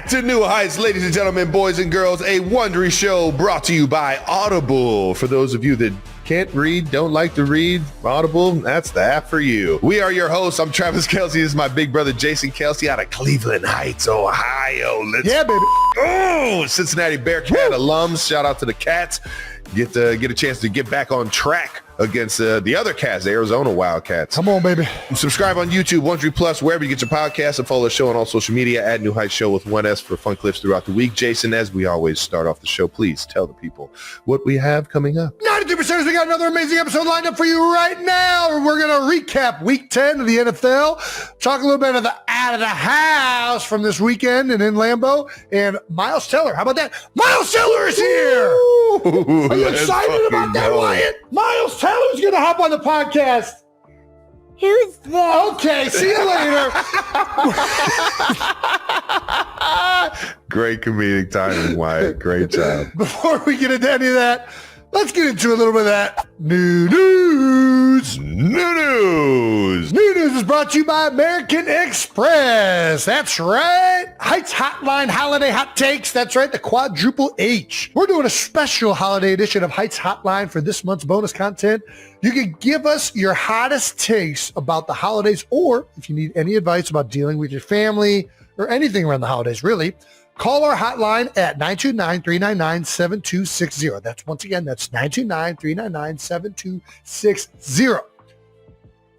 back to New Heights, ladies and gentlemen, boys and girls, a Wondery show brought to you by Audible. For those of you that can't read, don't like to read, Audible, that's the app for you. We are your hosts. I'm Travis Kelce. This is my big brother, Jason Kelce, out of Cleveland Heights, Ohio. Yeah, baby. Oh, Cincinnati Bearcat alums. Shout out to the Cats. Get a chance to get back on track against the other Cats, the Arizona Wildcats. Come on, baby. Subscribe on YouTube, Wondery Plus, wherever you get your podcasts, and follow the show on all social media at New Heights Show with 1S for fun clips throughout the week. Jason, as we always start off the show, please tell the people what we have coming up. 92%, we got another amazing episode lined up for you right now. We're going to recap week 10 of the NFL, talk a little bit of the out of the house from this weekend and in Lambeau, and Miles Teller. How about that? Miles Teller is here. Ooh, are you excited about that, Wyatt? Miles Teller's going to hop on the podcast. Who's that? Okay, see you later. Great comedic timing, Wyatt. Great job. Before we get into any of that, let's get into a little bit of that new news. New news is brought to you by American Express. That's right. Heights Hotline Holiday Hot Takes. That's right. The quadruple H. We're doing a special holiday edition of Heights Hotline for this month's bonus content. You can give us your hottest takes about the holidays, or if you need any advice about dealing with your family or anything around the holidays, really, call our hotline at 929-399-7260. That's once again, that's 929-399-7260.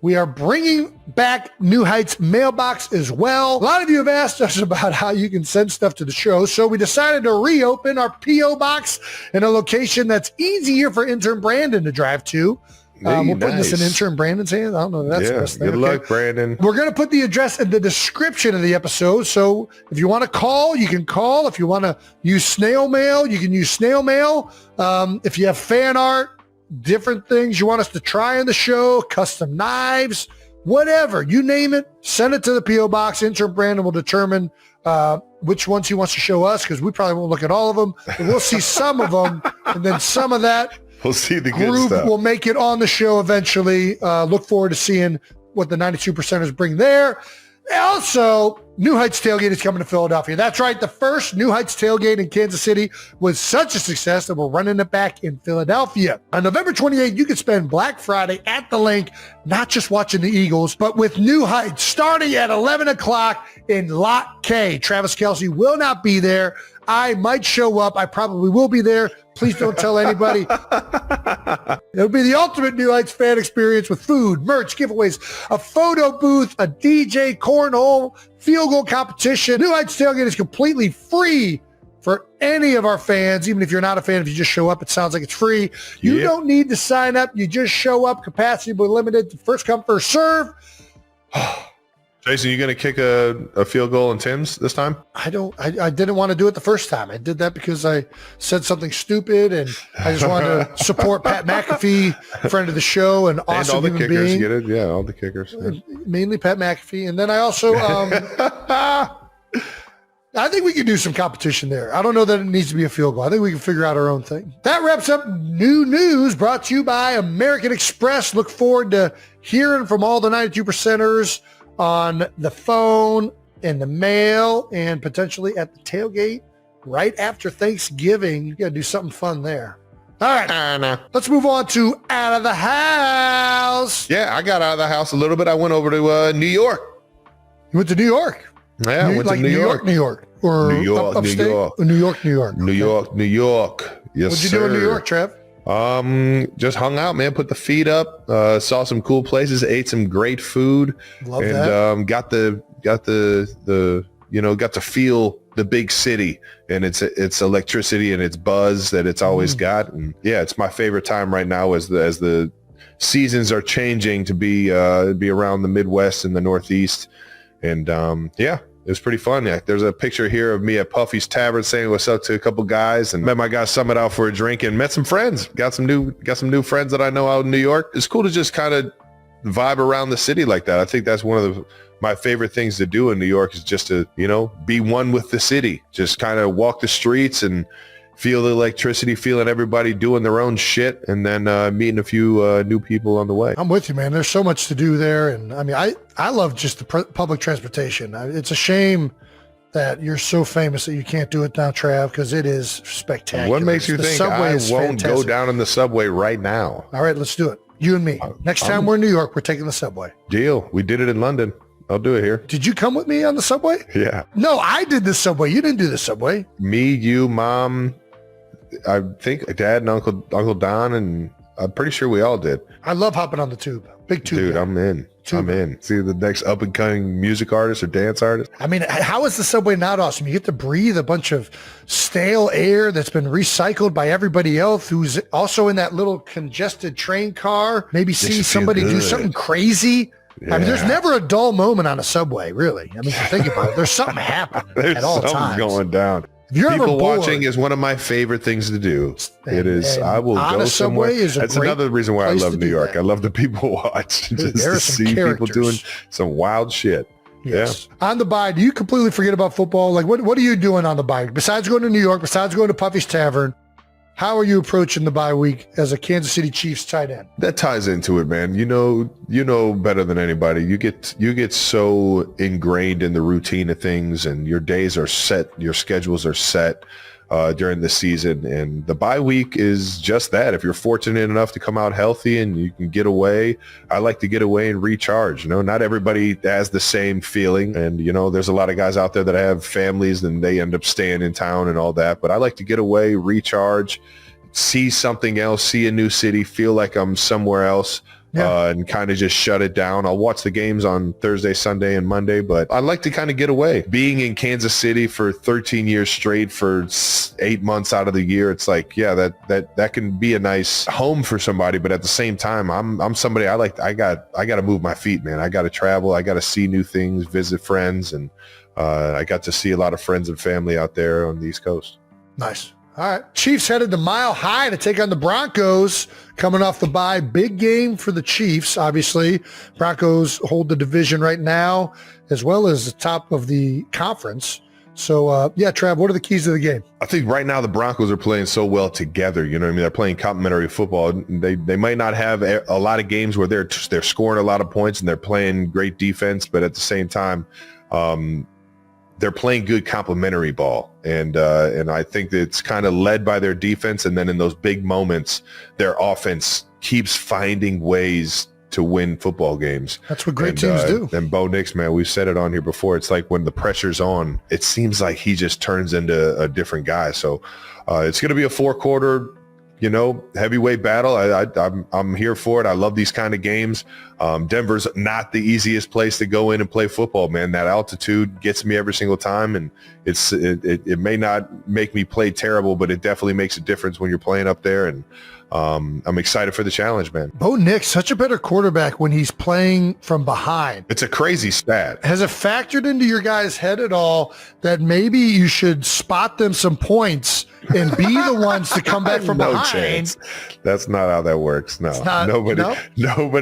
We are bringing back New Heights mailbox as well. A lot of you have asked us about how you can send stuff to the show, so we decided to reopen our P.O. box in a location that's easier for intern Brandon to drive to. We're putting this in intern Brandon's hands. I don't know. That's the best thing. Good luck, Brandon. We're going to put the address in the description of the episode. So if you want to call, you can call. If you want to use snail mail, you can use snail mail. If you have fan art, different things you want us to try on the show, custom knives, whatever, you name it, send it to the P.O. box. Intern Brandon will determine which ones he wants to show us, because we probably won't look at all of them. But we'll see some of them, and then some of that We'll see the good group stuff. will make it on the show eventually. Look forward to seeing what the 92%ers bring there. Also, New Heights Tailgate is coming to Philadelphia. That's right. The first New Heights Tailgate in Kansas City was such a success that we're running it back in Philadelphia. On November 28th, you can spend Black Friday at the link, not just watching the Eagles, but with New Heights starting at 11 o'clock in Lot K. Travis Kelce will not be there. I might show up. I probably will be there. Please don't tell anybody. It'll be the ultimate New Heights fan experience with food, merch, giveaways, a photo booth, a DJ, cornhole, field goal competition. New Heights Tailgate is completely free for any of our fans. Even if you're not a fan, if you just show up, it sounds like it's free. You don't need to sign up. You just show up. Capacity will be limited. First come, first serve. Jason, you going to kick a field goal in Tim's this time? I didn't want to do it the first time. I did that because I said something stupid, and I just wanted to support Pat McAfee, friend of the show, and awesome all the human kickers being. get it. Yeah, all the kickers. Yeah. Mainly Pat McAfee. And then I also, I think we can do some competition there. I don't know that it needs to be a field goal. I think we can figure out our own thing. That wraps up new news brought to you by American Express. Look forward to hearing from all the 92%ers on the phone, in the mail, and potentially at the tailgate right after Thanksgiving. You got to do something fun there. All right, let's move on to out of the house. Yeah, I got out of the house a little bit. I went over to New York. You went to New York? Yeah, I went to New York. New York. Or New York, upstate? New York. Or New York, New York. New York, New York. Yes, What'd you do in New York, Trev? Just hung out, man. Put the feet up. Saw some cool places. Ate some great food. Love and that. got to feel the big city and its electricity and its buzz that it's always got. And yeah, it's my favorite time right now as the seasons are changing to be around the Midwest and the Northeast. And yeah. It was pretty fun. Yeah, there's a picture here of me at Puffy's Tavern saying what's up to a couple guys, and met my guy Summit out for a drink and met some friends. Got some new friends that I know out in New York. It's cool to just kind of vibe around the city like that. I think that's one of my favorite things to do in New York is just to, be one with the city. Just kind of walk the streets and feel the electricity, feeling everybody doing their own shit, and then meeting a few new people on the way. I'm with you, man. There's so much to do there. And I mean, I love just the public transportation. It's a shame that you're so famous that you can't do it now, Trav, because it is spectacular. What makes you The think subway I is won't go fantastic. down in the subway right now? All right, let's do it. You and me. Next time we're in New York, we're taking the subway. Deal. We did it in London. I'll do it here. Did you come with me on the subway? Yeah. No, I did the subway. You didn't do the subway. Me, you, Mom, I think Dad and Uncle Don, and I'm pretty sure we all did. I love hopping on the tube. Big tube. Dude, guy. I'm in. Tube. I'm in. See the next up and coming music artist or dance artist. I mean, how is the subway not awesome? You get to breathe a bunch of stale air that's been recycled by everybody else who's also in that little congested train car. Maybe see you feel somebody do good. something crazy. I mean, there's Yeah. never a dull moment on a subway, really. I mean, if you think about it, there's something happening There's at all something times. going down. If you're ever People bored, watching is one of my favorite things to do. And- It is. and I will on go a somewhere. subway is a That's great another reason why I place love to New do York. that. I love the people watch. Dude, Just there to are some see people characters. doing some wild shit. yes. On the bye, do you completely forget about football? Like, what are you doing on the bye? Besides going to New York, besides going to Puffy's Tavern, how are you approaching the bye week as a Kansas City Chiefs tight end? That ties into it, man. You know better than anybody. You get so ingrained in the routine of things, and your days are set, your schedules are set during the season, and the bye week is just that. If you're fortunate enough to come out healthy and you can get away, I like to get away and recharge. You know, not everybody has the same feeling, and you know, there's a lot of guys out there that have families and they end up staying in town and all that. But I like to get away, recharge, see something else, see a new city, feel like I'm somewhere else. Yeah. And kind of just shut it down. I'll watch the games on Thursday, Sunday, and Monday, but I like to kind of get away. Being in Kansas City for 13 years straight for 8 months out of the year, it's like, yeah, that can be a nice home for somebody. But at the same time, I'm somebody I got to move my feet, man. I got to travel. I got to see new things, visit friends, and I got to see a lot of friends and family out there on the East Coast. Nice. All right. Chiefs headed to Mile High to take on the Broncos coming off the bye. Big game for the Chiefs, obviously. Broncos hold the division right now, as well as the top of the conference. So, yeah, Trav, what are the keys to the game? I think right now the Broncos are playing so well together. You know what I mean? They're playing complementary football. They might not have a lot of games where they're scoring a lot of points and they're playing great defense, but at the same time, they're playing good complementary ball. And I think that it's kind of led by their defense. And then in those big moments, their offense keeps finding ways to win football games. That's what great teams do. And Bo Nix, man, we've said it on here before. It's like when the pressure's on, it seems like he just turns into a different guy. So it's going to be a 4-quarter, heavyweight battle. I'm here for it. I love these kind of games. Denver's not the easiest place to go in and play football, man. That altitude gets me every single time, and it may not make me play terrible, but it definitely makes a difference when you're playing up there. And I'm excited for the challenge, man. Bo Nix, such a better quarterback when he's playing from behind. It's a crazy stat. Has it factored into your guys' head at all that maybe you should spot them some points and be the ones to come back from No behind? chance. That's not how that works. No, not- nobody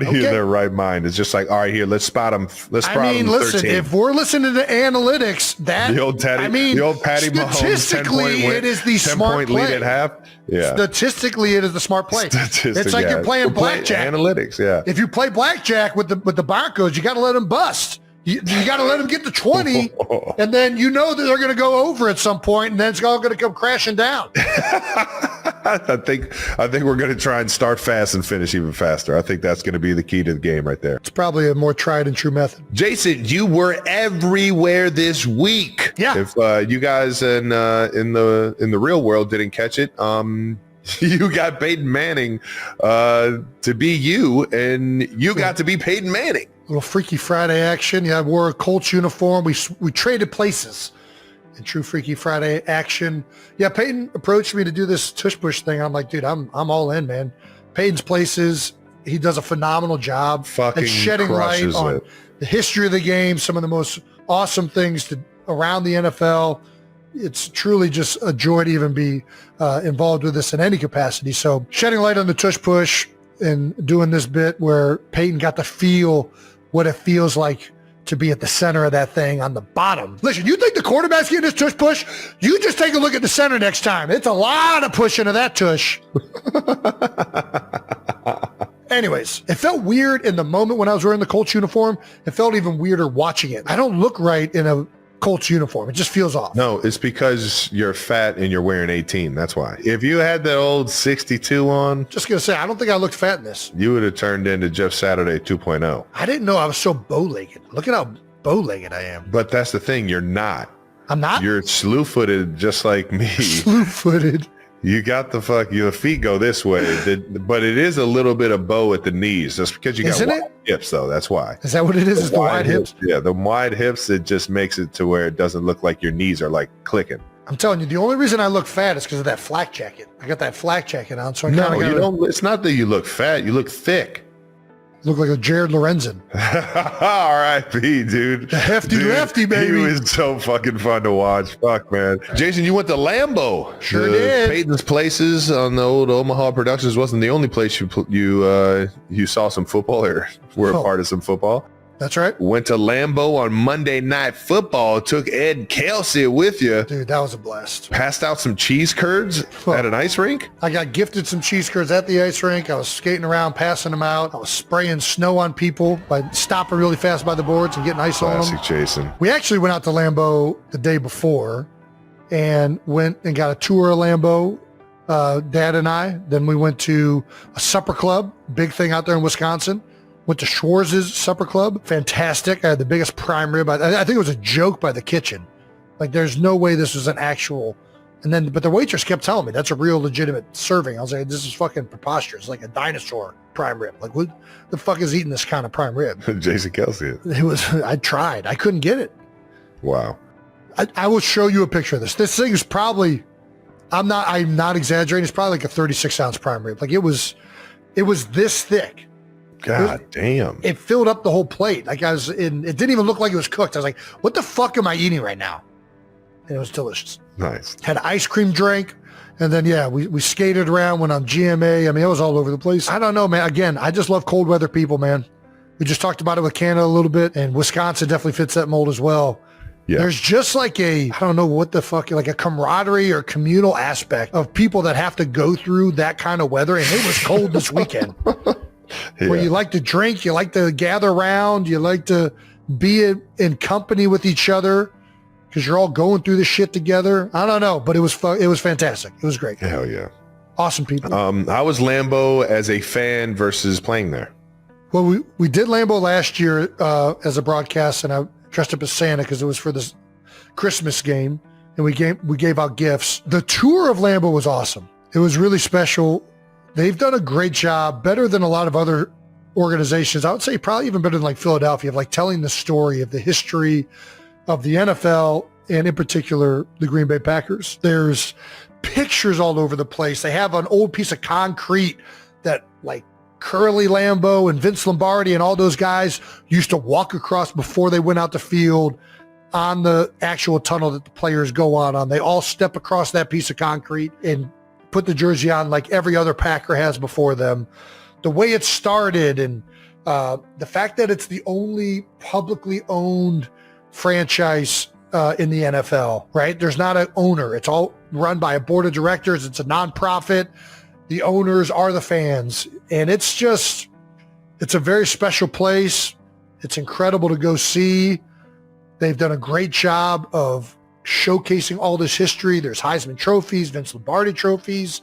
Okay. in their right mind is just like, all right, here, let's spot them. Let's spot I mean, them listen, 13. if we're listening to analytics, The old Patty Mahomes, 10 statistically, point win, it is the 10 smart point lead play. at half. Yeah. Statistically, it is the smart play. It's like you're playing blackjack. Analytics, yeah. If you play blackjack with the Broncos, you got to let them bust. You got to let them get to 20, and then you know that they're going to go over at some point, and then it's all going to come crashing down. I think we're going to try and start fast and finish even faster. I think that's going to be the key to the game right there. It's probably a more tried and true method. Jason, you were everywhere this week. Yeah. If you guys in the real world didn't catch it, you got Peyton Manning to be you, and you got to be Peyton Manning. Little Freaky Friday action. Yeah, I wore a Colts uniform. We traded places in true Freaky Friday action. Yeah, Peyton approached me to do this tush push thing. I'm like, dude, I'm all in, man. Peyton's places. He does a phenomenal job Fucking at shedding light crushes on it. the history of the game, some of the most awesome things around the NFL. It's truly just a joy to even be involved with this in any capacity. So shedding light on the tush push and doing this bit where Peyton got to feel what it feels like to be at the center of that thing on the bottom. Listen, you think the quarterback's getting this tush push? You just take a look at the center next time. It's a lot of pushing of that tush. Anyways, it felt weird in the moment when I was wearing the Colts uniform. It felt even weirder watching it. I don't look right in a Colts uniform. It just feels off. No, it's because you're fat and you're wearing 18. That's why. If you had that old 62 on, Just going to say, I don't think I looked fat in this. you would have turned into Jeff Saturday 2.0. I didn't know I was so bow-legged. Look at how bow-legged I am. But that's the thing. You're not. I'm not You're slew-footed just like me. slew-footed. You got your feet go this way, but it is a little bit of bow at the knees. Just because you got Isn't wide it? hips, though. That's why. Is that what it is? Is the wide hips? Yeah, the wide hips. It just makes it to where it doesn't look like your knees are like clicking. I'm telling you, the only reason I look fat is because of that flak jacket. I got that flak jacket on, so I No, kind of you don't. It's not that you look fat. You look thick. look like a Jared Lorenzen. R.I.P. dude. The hefty lefty, baby. He was so fucking fun to watch. Fuck, man. Jason, you went to Lambeau. Sure did. Peyton's Places on the old Omaha Productions wasn't the only place you saw some football or were a part of some football. That's right. Went to Lambeau on Monday Night Football. Took Ed Kelce with you. Dude, that was a blast. Passed out some cheese curds at an ice rink. I got gifted some cheese curds at the ice rink. I was skating around, passing them out. I was spraying snow on people by stopping really fast by the boards and getting ice on Classic them. Jason. We actually went out to Lambeau the day before and went and got a tour of Lambeau, Dad and I. Then we went to a supper club, big thing out there in Wisconsin. Went to Schwarz's Supper Club. Fantastic. I had the biggest prime rib. I think it was a joke by the kitchen. Like, there's no way this was an actual. But the waitress kept telling me that's a real legitimate serving. I was like, this is fucking preposterous. Like a dinosaur prime rib. Like, what the fuck is eating this kind of prime rib? Jason Kelce. It was. I tried. I couldn't get it. Wow. I will show you a picture of this. This thing is probably. I'm not exaggerating. It's probably like a 36-ounce prime rib. Like it was this thick. God damn. It filled up the whole plate. Like it didn't even look like it was cooked. I was like, what the fuck am I eating right now? And it was delicious. Nice. Had an ice cream drink. And then, yeah, we skated around, went on GMA. I mean, it was all over the place. I don't know, man. Again, I just love cold weather people, man. We just talked about it with Canada a little bit, and Wisconsin definitely fits that mold as well. Yeah. There's just like I don't know what the fuck, like a camaraderie or communal aspect of people that have to go through that kind of weather. And it was cold this weekend. Yeah. Where you like to drink, you like to gather around, you like to be in company with each other because you're all going through this shit together. I don't know, but it was fantastic. It was great. Hell yeah. Awesome people. How was Lambeau as a fan versus playing there? Well, we did Lambeau last year as a broadcast, and I dressed up as Santa because it was for this Christmas game, and we gave out gifts. The tour of Lambeau was awesome. It was really special. They've done a great job, better than a lot of other organizations. I would say probably even better than like Philadelphia, of like telling the story of the history of the NFL and in particular the Green Bay Packers. There's pictures all over the place. They have an old piece of concrete that like Curly Lambeau and Vince Lombardi and all those guys used to walk across before they went out the field on the actual tunnel that the players go on. They all step across that piece of concrete and put the jersey on like every other Packer has before them. The way it started and the fact that it's the only publicly owned franchise in the NFL, right? There's not an owner. It's all run by a board of directors. It's a nonprofit. The owners are the fans. And it's a very special place. It's incredible to go see. They've done a great job of showcasing all this history. There's Heisman trophies, Vince Lombardi trophies,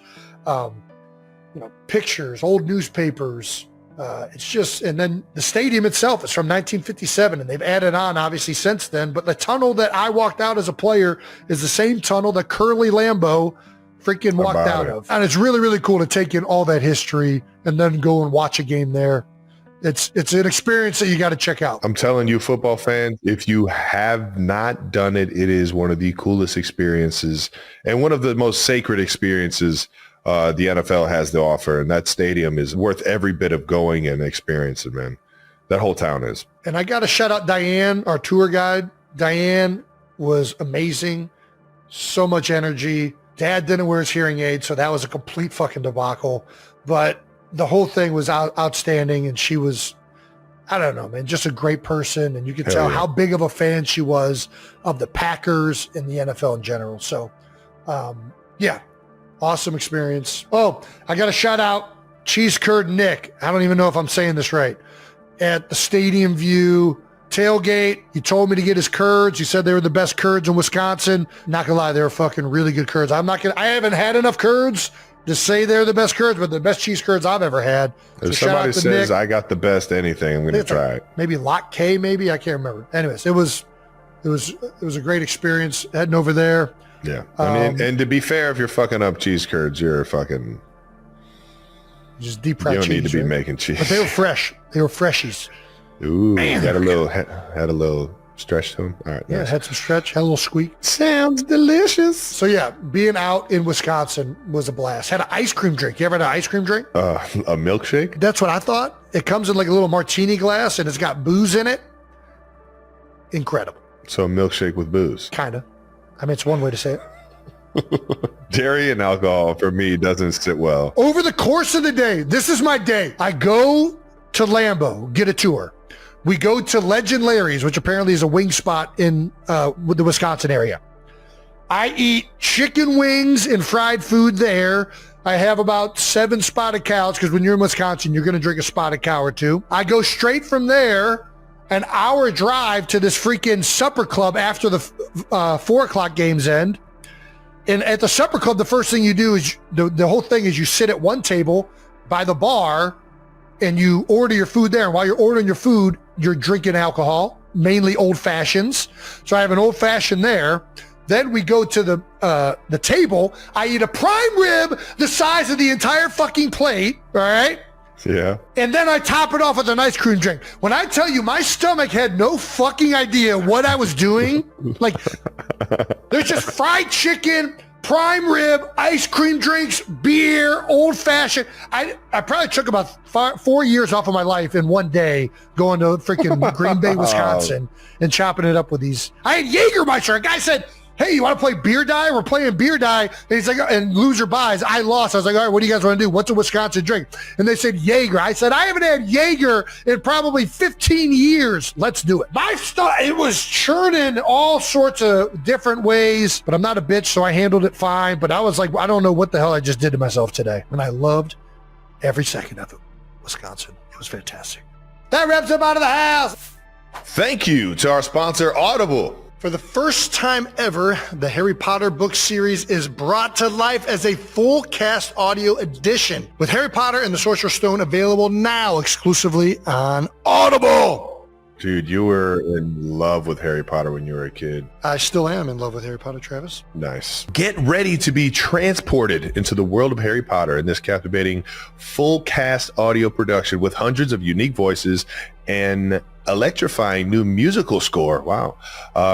pictures, old newspapers. And then the stadium itself is from 1957, and they've added on obviously since then. But the tunnel that I walked out as a player is the same tunnel that Curly Lambeau freaking walked out of. And it's really, really cool to take in all that history and then go and watch a game there. It's an experience that you got to check out. I'm telling you, football fans, if you have not done it, it is one of the coolest experiences and one of the most sacred experiences the NFL has to offer. And that stadium is worth every bit of going and experiencing, man. That whole town is. And I got to shout out Diane, our tour guide. Diane was amazing. So much energy. Dad didn't wear his hearing aid, so that was a complete fucking debacle. But the whole thing was outstanding, and she was, I don't know, man, just a great person. And you could tell how big of a fan she was of the Packers and the NFL in general. So, awesome experience. Oh, I got to shout out Cheese Curd Nick. I don't even know if I'm saying this right. At the Stadium View tailgate. He told me to get his curds. He said they were the best curds in Wisconsin. Not gonna lie, they were fucking really good curds. I haven't had enough curds to say they're the best curds, but the best cheese curds I've ever had. If So somebody says Nick. I got the best anything, I'm going to try it. Maybe Lot K, maybe, I can't remember. Anyways, it was a great experience heading over there. Yeah. I mean, and to be fair, if you're fucking up cheese curds, you're fucking... Just deep You fried don't cheese, need to be right? making cheese. But they were fresh. They were freshies. Ooh, had a little stretch to them. All right. Yeah, Nice. had some stretch, had a little squeak. Sounds delicious. So yeah, being out in Wisconsin was a blast. Had an ice cream drink. You ever had an ice cream drink? A milkshake? That's what I thought. It comes in like a little martini glass and it's got booze in it. Incredible. So a milkshake with booze. Kind of. I mean, it's one way to say it. Dairy and alcohol for me doesn't sit well. Over the course of the day, this is my day. I go to Lambeau, get a tour. We go to Legend Larry's, which apparently is a wing spot in the Wisconsin area. I eat chicken wings and fried food there. I have about 7 spotted cows because when you're in Wisconsin, you're going to drink a spotted cow or 2. I go straight from there, an hour drive to this freaking supper club after the 4 o'clock games end. And at the supper club, the first thing you do is the whole thing is you sit at one table by the bar and you order your food there. And while you're ordering your food, you're drinking alcohol, mainly old fashions. So I have an old fashioned there. Then we go to the table. I eat a prime rib the size of the entire fucking plate. All right. Yeah. And then I top it off with an ice cream drink. When I tell you my stomach had no fucking idea what I was doing, like there's just fried chicken, prime rib, ice cream drinks, beer, old fashioned. I probably took about 4 years off of my life in one day going to freaking Green Bay, Wisconsin and chopping it up with these. I had Jägermeister. A guy said, hey, you want to play beer die? We're playing beer die. And he's like, and loser buys. I lost. I was like, all right, what do you guys want to do? What's a Wisconsin drink? And they said Jaeger. I said, I haven't had Jaeger in probably 15 years. Let's do it. My stuff, it was churning all sorts of different ways, but I'm not a bitch, so I handled it fine. But I was like, I don't know what the hell I just did to myself today. And I loved every second of it. Wisconsin. It was fantastic. That wraps up Out of the House. Thank you to our sponsor, Audible. For the first time ever, the Harry Potter book series is brought to life as a full cast audio edition, with Harry Potter and the Sorcerer's Stone available now exclusively on Audible. Dude, you were in love with Harry Potter when you were a kid. I still am in love with Harry Potter, Travis. Nice. Get ready to be transported into the world of Harry Potter in this captivating full cast audio production with hundreds of unique voices and electrifying new musical score. Wow.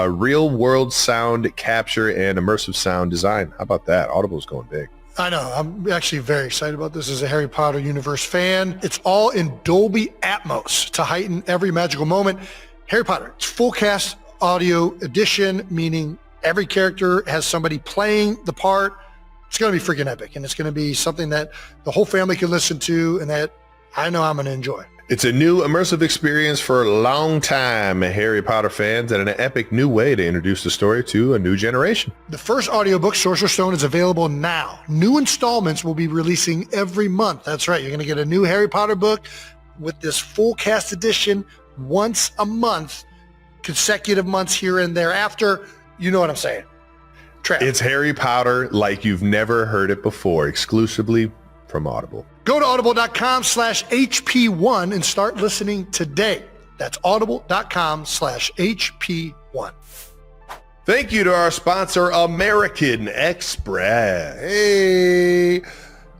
Real world sound capture and immersive sound design. How about that? Audible's going big. I know. I'm actually very excited about this as a Harry Potter universe fan. It's all in Dolby Atmos to heighten every magical moment. Harry Potter, it's full cast audio edition, meaning every character has somebody playing the part. It's going to be freaking epic, and it's going to be something that the whole family can listen to and that I know I'm going to enjoy. It's a new immersive experience for long-time Harry Potter fans and an epic new way to introduce the story to a new generation. The first audiobook, Sorcerer's Stone, is available now. New installments will be releasing every month. That's right. You're going to get a new Harry Potter book with this full cast edition once a month, consecutive months here and thereafter. You know what I'm saying. Trav. It's Harry Potter like you've never heard it before, exclusively from Audible. Go to audible.com/HP1 and start listening today. That's audible.com/HP1. Thank you to our sponsor, American Express. Hey,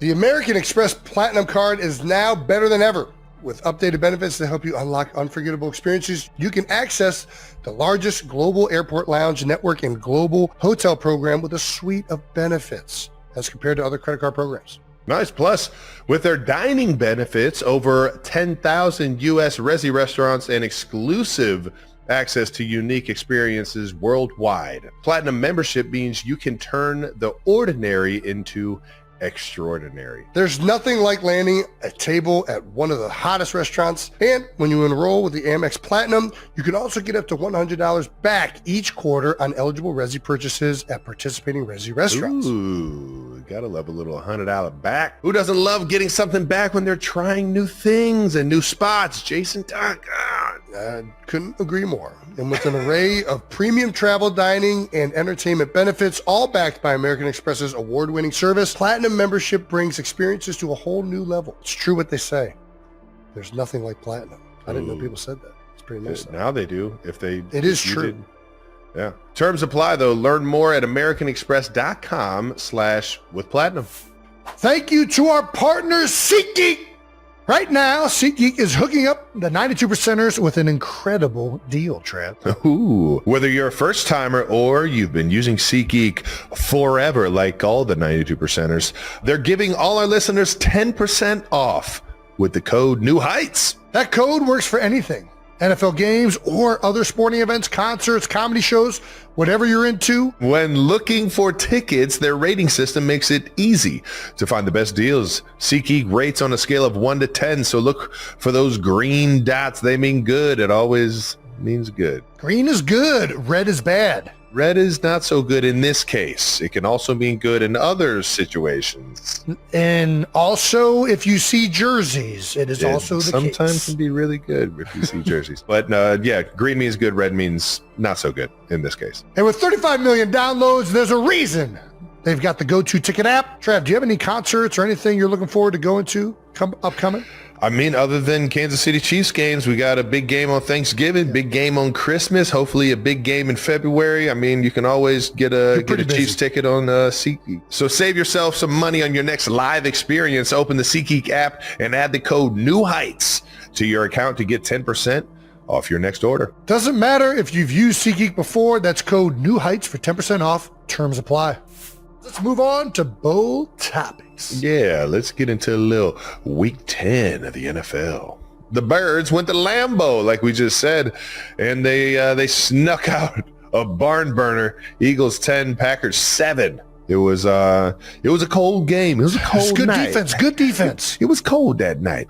the American Express Platinum Card is now better than ever. With updated benefits to help you unlock unforgettable experiences, you can access the largest global airport lounge network and global hotel program with a suite of benefits as compared to other credit card programs. Nice. Plus, with their dining benefits, over 10,000 U.S. Resi restaurants and exclusive access to unique experiences worldwide. Platinum membership means you can turn the ordinary into extraordinary. There's nothing like landing a table at one of the hottest restaurants. And when you enroll with the Amex Platinum, you can also get up to $100 back each quarter on eligible Resi purchases at participating Resi restaurants. Ooh, gotta love a little $100 back. Who doesn't love getting something back when they're trying new things and new spots? Jason Duck. Couldn't agree more. And with an array of premium travel, dining, and entertainment benefits, all backed by American Express's award-winning service, Platinum membership brings experiences to a whole new level. It's true what they say. There's nothing like Platinum. I didn't know people said that. It's pretty nice. Now they do. It is true. Yeah. Terms apply, though. Learn more at americanexpress.com/withplatinum. Thank you to our partners, SeatGeek. Right now, SeatGeek is hooking up the 92%ers with an incredible deal, Trev. Ooh. Whether you're a first-timer or you've been using SeatGeek forever, like all the 92%ers, they're giving all our listeners 10% off with the code New Heights. That code works for anything. NFL games or other sporting events, concerts, comedy shows, whatever you're into. When looking for tickets, their rating system makes it easy to find the best deals. SeatGeek rates on a scale of 1 to 10, so look for those green dots. They mean good. It always means good. Green is good. Red is bad. Red is not so good in this case. It can also mean good in other situations. And also, if you see jerseys, it is also the case. Sometimes can be really good if you see jerseys. But yeah, green means good, red means not so good in this case. And with 35 million downloads, there's a reason they've got the go-to ticket app. Trav, do you have any concerts or anything you're looking forward to going to upcoming? I mean, other than Kansas City Chiefs games, we got a big game on Thanksgiving, big game on Christmas, hopefully a big game in February. I mean, you can always get a Chiefs ticket on SeatGeek. So save yourself some money on your next live experience. Open the SeatGeek app and add the code New Heights to your account to get 10% off your next order. Doesn't matter if you've used SeatGeek before, that's code New Heights for 10% off. Terms apply. Let's move on to bowl topics. Yeah, let's get into a little week 10 of the NFL. The Birds went to Lambeau, like we just said, and they snuck out a barn burner. Eagles 10, Packers 7. It was a cold game. It was a cold good night. defense. Good defense. It was cold that night.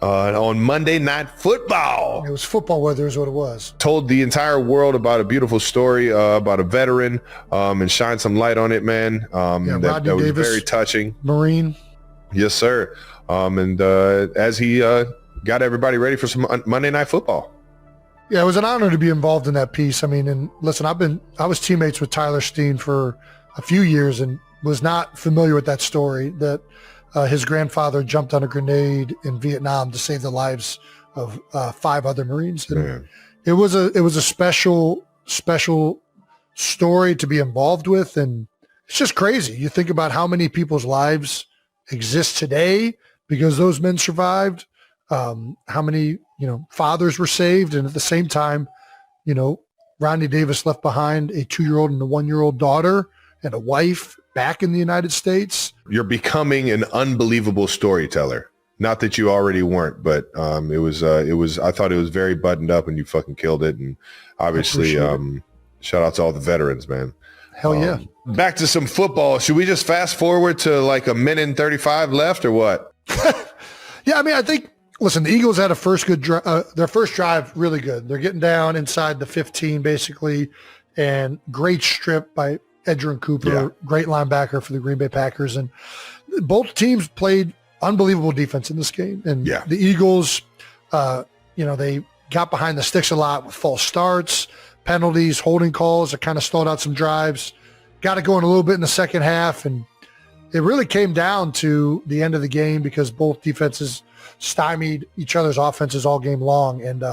On Monday Night Football. It was football weather is what it was. Told the entire world about a beautiful story about a veteran and shined some light on it, man. That was Davis, very touching. Marine. Yes, sir. As he got everybody ready for some Monday Night Football. Yeah, it was an honor to be involved in that piece. I mean, and listen, I was teammates with Tyler Steen for a few years and was not familiar with that story that his grandfather jumped on a grenade in Vietnam to save the lives of 5 other Marines. And it was a special story to be involved with. And it's just crazy. You think about how many people's lives exist today because those men survived, how many, fathers were saved. And at the same time, Rodney Davis left behind a 2-year-old and a 1-year-old daughter and a wife back in the United States. You're becoming an unbelievable storyteller. Not that you already weren't, but it was I thought it was very buttoned up and you fucking killed it. And obviously shout out to all the veterans, man. Hell yeah. Back to some football. Should we just fast forward to like a minute and 35 left or what? Yeah, I mean, I think, listen, the Eagles had their first drive really good. They're getting down inside the 15 basically, and great strip by Edgerrin Cooper, great linebacker for the Green Bay Packers. And both teams played unbelievable defense in this game. And the Eagles, they got behind the sticks a lot with false starts, penalties, holding calls that kind of stalled out some drives. Got it going a little bit in the second half. And it really came down to the end of the game because both defenses stymied each other's offenses all game long. And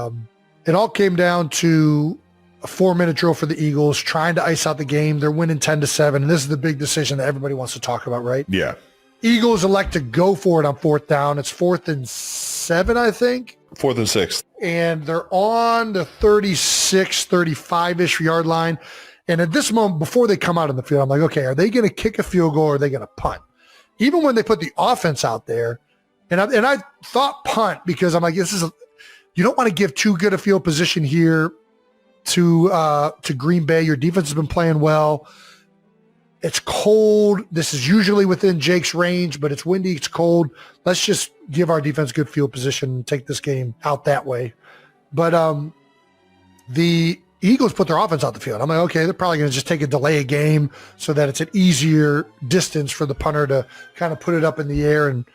it all came down to a 4-minute drill for the Eagles, trying to ice out the game. They're winning 10-7. And this is the big decision that everybody wants to talk about, right? Yeah. Eagles elect to go for it on 4th down. It's 4th and 7, I think. 4th and 6. And they're on the 36, 35-ish yard line. And at this moment, before they come out on the field, I'm like, okay, are they going to kick a field goal or are they going to punt? Even when they put the offense out there, and I thought punt because I'm like, you don't want to give too good a field position here to Green Bay. Your defense has been playing well. It's cold. This is usually within Jake's range, but it's windy. It's cold. Let's just give our defense good field position and take this game out that way. But the Eagles put their offense out the field. I'm like, okay, they're probably going to just take a delay game so that it's an easier distance for the punter to kind of put it up in the air and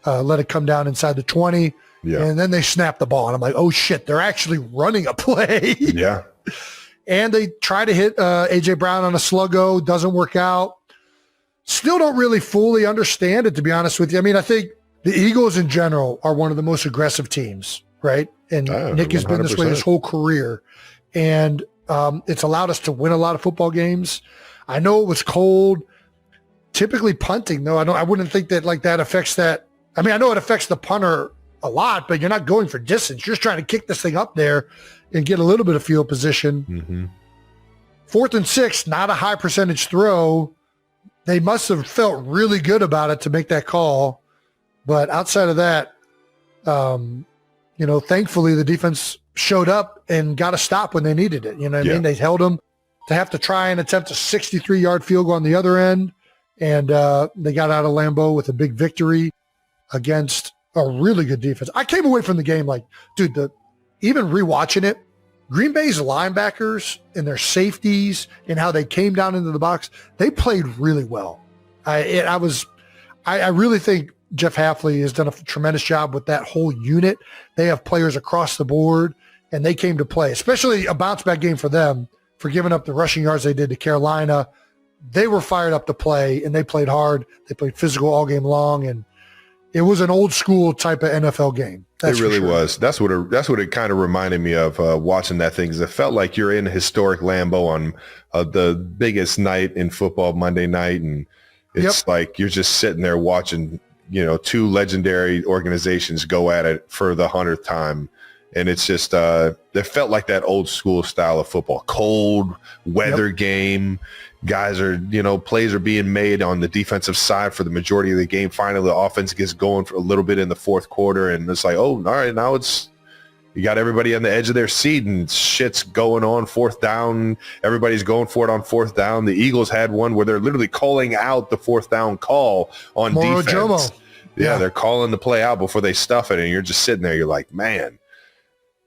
let it come down inside the 20. Yeah. And then they snap the ball. And I'm like, oh, shit, they're actually running a play. Yeah. And they try to hit A.J. Brown on a sluggo. Doesn't work out. Still don't really fully understand it, to be honest with you. I mean, I think the Eagles in general are one of the most aggressive teams, right? And Nick has been this way his whole career. And it's allowed us to win a lot of football games. I know it was cold. Typically punting, though, I wouldn't think that like that affects that. I mean, I know it affects the punter a lot, but you're not going for distance. You're just trying to kick this thing up there and get a little bit of field position. Mm-hmm. 4th and 6, not a high percentage throw. They must have felt really good about it to make that call. But outside of that, thankfully the defense showed up and got a stop when they needed it. You know what I mean? They held them to have to try and attempt a 63-yard field goal on the other end. And they got out of Lambeau with a big victory against a really good defense. I came away from the game like, dude, even rewatching it, Green Bay's linebackers and their safeties and how they came down into the box, they played really well. I really think Jeff Hafley has done a tremendous job with that whole unit. They have players across the board, and they came to play, especially a bounce-back game for them for giving up the rushing yards they did to Carolina. They were fired up to play, and they played hard. They played physical all game long, and it was an old school type of NFL game. It really was. That's what it kind of reminded me of watching that thing. It felt like you're in historic Lambeau on the biggest night in football, Monday night, and it's like you're just sitting there watching, two legendary organizations go at it for the 100th time. And it's just, it felt like that old school style of football, cold weather game. Guys are, plays are being made on the defensive side for the majority of the game. Finally, the offense gets going for a little bit in the fourth quarter. And it's like, oh, all right, now you got everybody on the edge of their seat and shit's going on fourth down. Everybody's going for it on fourth down. The Eagles had one where they're literally calling out the fourth down call on Moro defense. Jomo. Yeah, they're calling the play out before they stuff it. And you're just sitting there. You're like, man.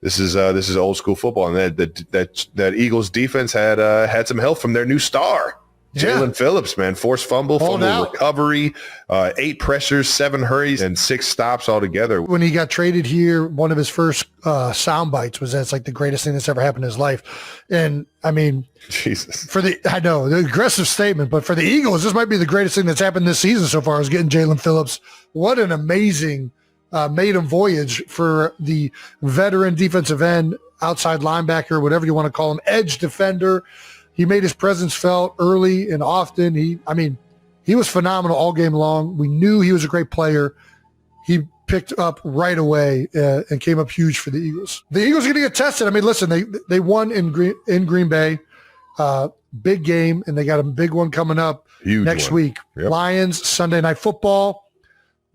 This is old school football, and that Eagles defense had some help from their new star, Jalen Phillips. Man, forced fumble recovery, 8 pressures, 7 hurries, and 6 stops altogether. When he got traded here, one of his first sound bites was that it's like the greatest thing that's ever happened in his life. And I mean, Jesus, I know the aggressive statement, but for the Eagles, this might be the greatest thing that's happened this season so far is getting Jalen Phillips. What an amazing maiden voyage for the veteran defensive end, outside linebacker, whatever you want to call him, edge defender. He made his presence felt early and often. He was phenomenal all game long. We knew he was a great player. He picked up right away and came up huge for the Eagles. The Eagles are going to get tested. I mean, listen, they won in Green Bay, big game, and they got a big one coming up next week. Yep. Lions, Sunday Night Football.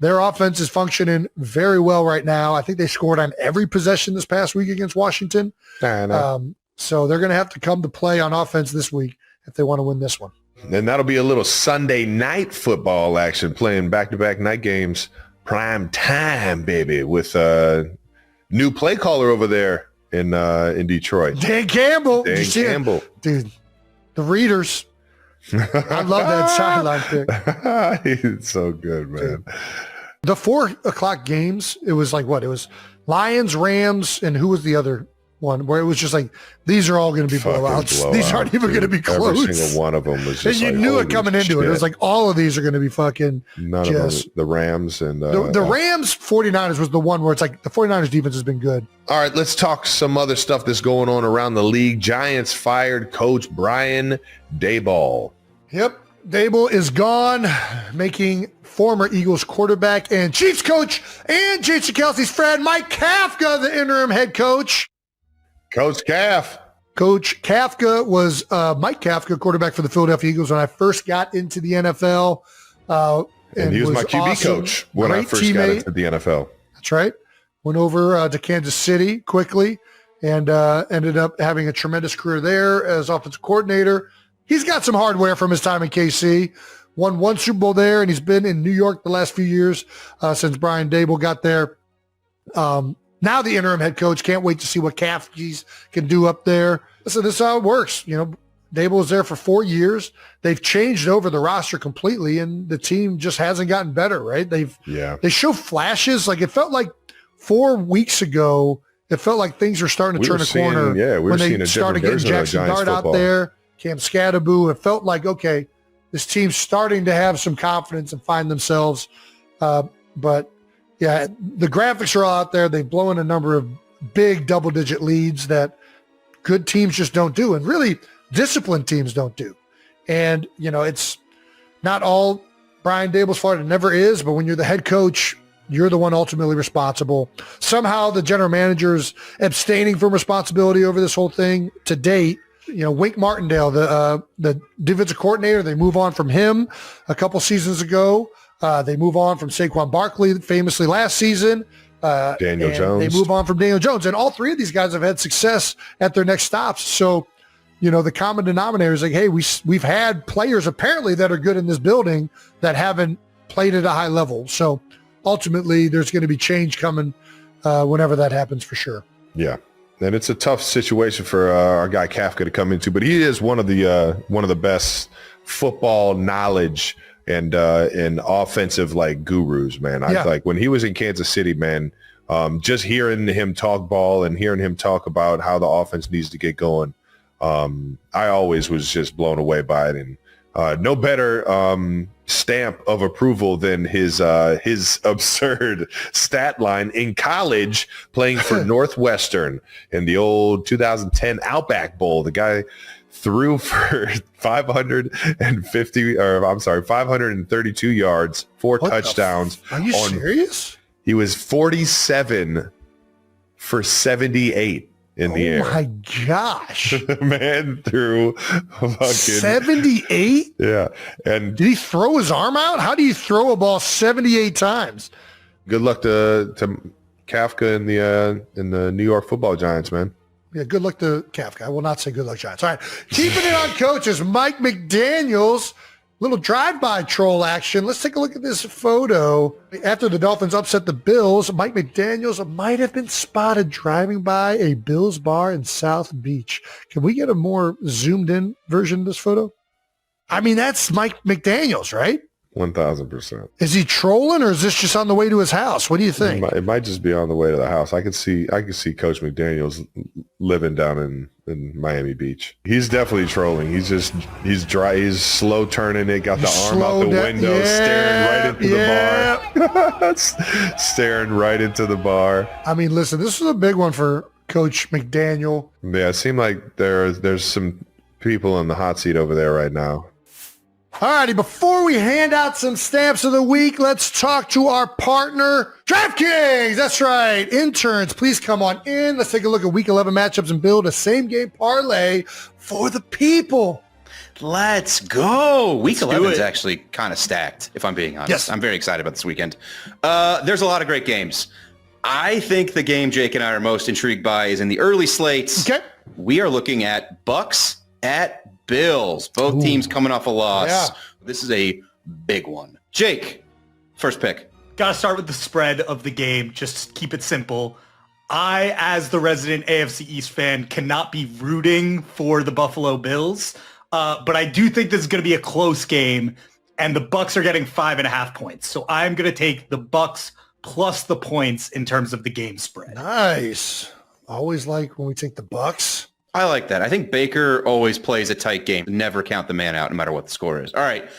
Their offense is functioning very well right now. I think they scored on every possession this past week against Washington. So they're going to have to come to play on offense this week if they want to win this one. And that'll be a little Sunday night football action, playing back-to-back night games, prime time, baby, with a new play caller over there in Detroit. Dan Campbell. Dan Campbell. Dude, the readers. I love that sideline pick. He's so good, man. Dude. The 4:00 games, it was like what? It was Lions, Rams, and who was the other one? Where it was just like, these are all going to be blowouts. These aren't even going to be close. Every single one of them was just and you knew it coming into it. It was like all of these are going to be fucking none of them, the Rams and the Rams 49ers was the one where it's like the 49ers defense has been good. All right, let's talk some other stuff that's going on around the league. Giants fired coach Brian Daboll. Yep. Daboll is gone, making former Eagles quarterback and Chiefs coach and Jason Kelce's friend Mike Kafka the interim head coach. Coach Calf. Coach Kafka was Mike Kafka, quarterback for the Philadelphia Eagles when I first got into the NFL. And he was my QB awesome. Coach when I first got into the NFL. That's right. Went over to Kansas City quickly and ended up having a tremendous career there as offensive coordinator. He's got some hardware from his time in KC. Won 1 Super Bowl there, and he's been in New York the last few years since Brian Daboll got there. Now the interim head coach. Can't wait to see what Kafka can do up there. Listen, this is how it works. You know, Dable was there for 4 years. They've changed over the roster completely, and the team just hasn't gotten better, right? They show flashes. Like it felt like 4 weeks ago, it felt like things were starting to turn a corner. Yeah, we were when seeing they a started different getting version of Jackson Giants Dart football out there, Cam Scadaboo. It felt like, okay, this team's starting to have some confidence and find themselves. But yeah, the graphics are all out there. They've blown a number of big double-digit leads that good teams just don't do, and really disciplined teams don't do. And, it's not all Brian Dable's fault. It never is. But when you're the head coach, you're the one ultimately responsible. Somehow the general manager's abstaining from responsibility over this whole thing to date. Wink Martindale, the defensive coordinator, they move on from him a couple seasons ago. They move on from Saquon Barkley, famously last season. Daniel Jones. They move on from Daniel Jones. And all three of these guys have had success at their next stops. So, the common denominator is like, hey, we've had players apparently that are good in this building that haven't played at a high level. So ultimately there's going to be change coming whenever that happens for sure. Yeah. And it's a tough situation for our guy Kafka to come into, but he is one of the best football knowledge and offensive gurus, man. I like when he was in Kansas City, man, just hearing him talk ball and hearing him talk about how the offense needs to get going. I always was just blown away by it, and no better stamp of approval than his absurd stat line in college playing for Northwestern in the old 2010 Outback Bowl. The guy threw for 532 yards, 4 touchdowns. Are you serious? He was 47 for 78 in the air. Oh my gosh. Man threw fucking 78? Yeah. And did he throw his arm out? How do you throw a ball 78 times? Good luck to Kafka in the New York Football Giants, man. Yeah, good luck to Kafka. I will not say good luck, Giants. All right. Keeping it on coaches, Mike McDaniels. Little drive-by troll action. Let's take a look at this photo. After the Dolphins upset the Bills, Mike McDaniels might have been spotted driving by a Bills bar in South Beach. Can we get a more zoomed-in version of this photo? I mean, that's Mike McDaniels, right? 1,000%. Is he trolling, or is this just on the way to his house? What do you think? It might just be on the way to the house. I could see Coach McDaniels living down in Miami Beach. He's definitely trolling. He's dry. He's slow turning it. Got the arm out the window, staring right into the bar. Staring right into the bar. I mean, listen, this was a big one for Coach McDaniel. Yeah, it seemed like there's some people in the hot seat over there right now. All righty, before we hand out some stamps of the week, let's talk to our partner, DraftKings. That's right. Interns, please come on in. Let's take a look at Week 11 matchups and build a same-game parlay for the people. Let's go. Week 11 is actually kind of stacked, if I'm being honest. Yes. I'm very excited about this weekend. There's a lot of great games. I think the game Jake and I are most intrigued by is in the early slates. Okay. We are looking at Bucks at Bills. Both teams coming off a loss. Yeah. This is a big one. Jake, first pick. Got to start with the spread of the game. Just keep it simple. I, as the resident AFC East fan, cannot be rooting for the Buffalo Bills. But I do think this is going to be a close game, and the Bucks are getting 5.5 points. So I'm going to take the Bucks plus the points in terms of the game spread. Nice. Always like when we take the Bucks. I like that. I think Baker always plays a tight game. Never count the man out no matter what the score is. All right.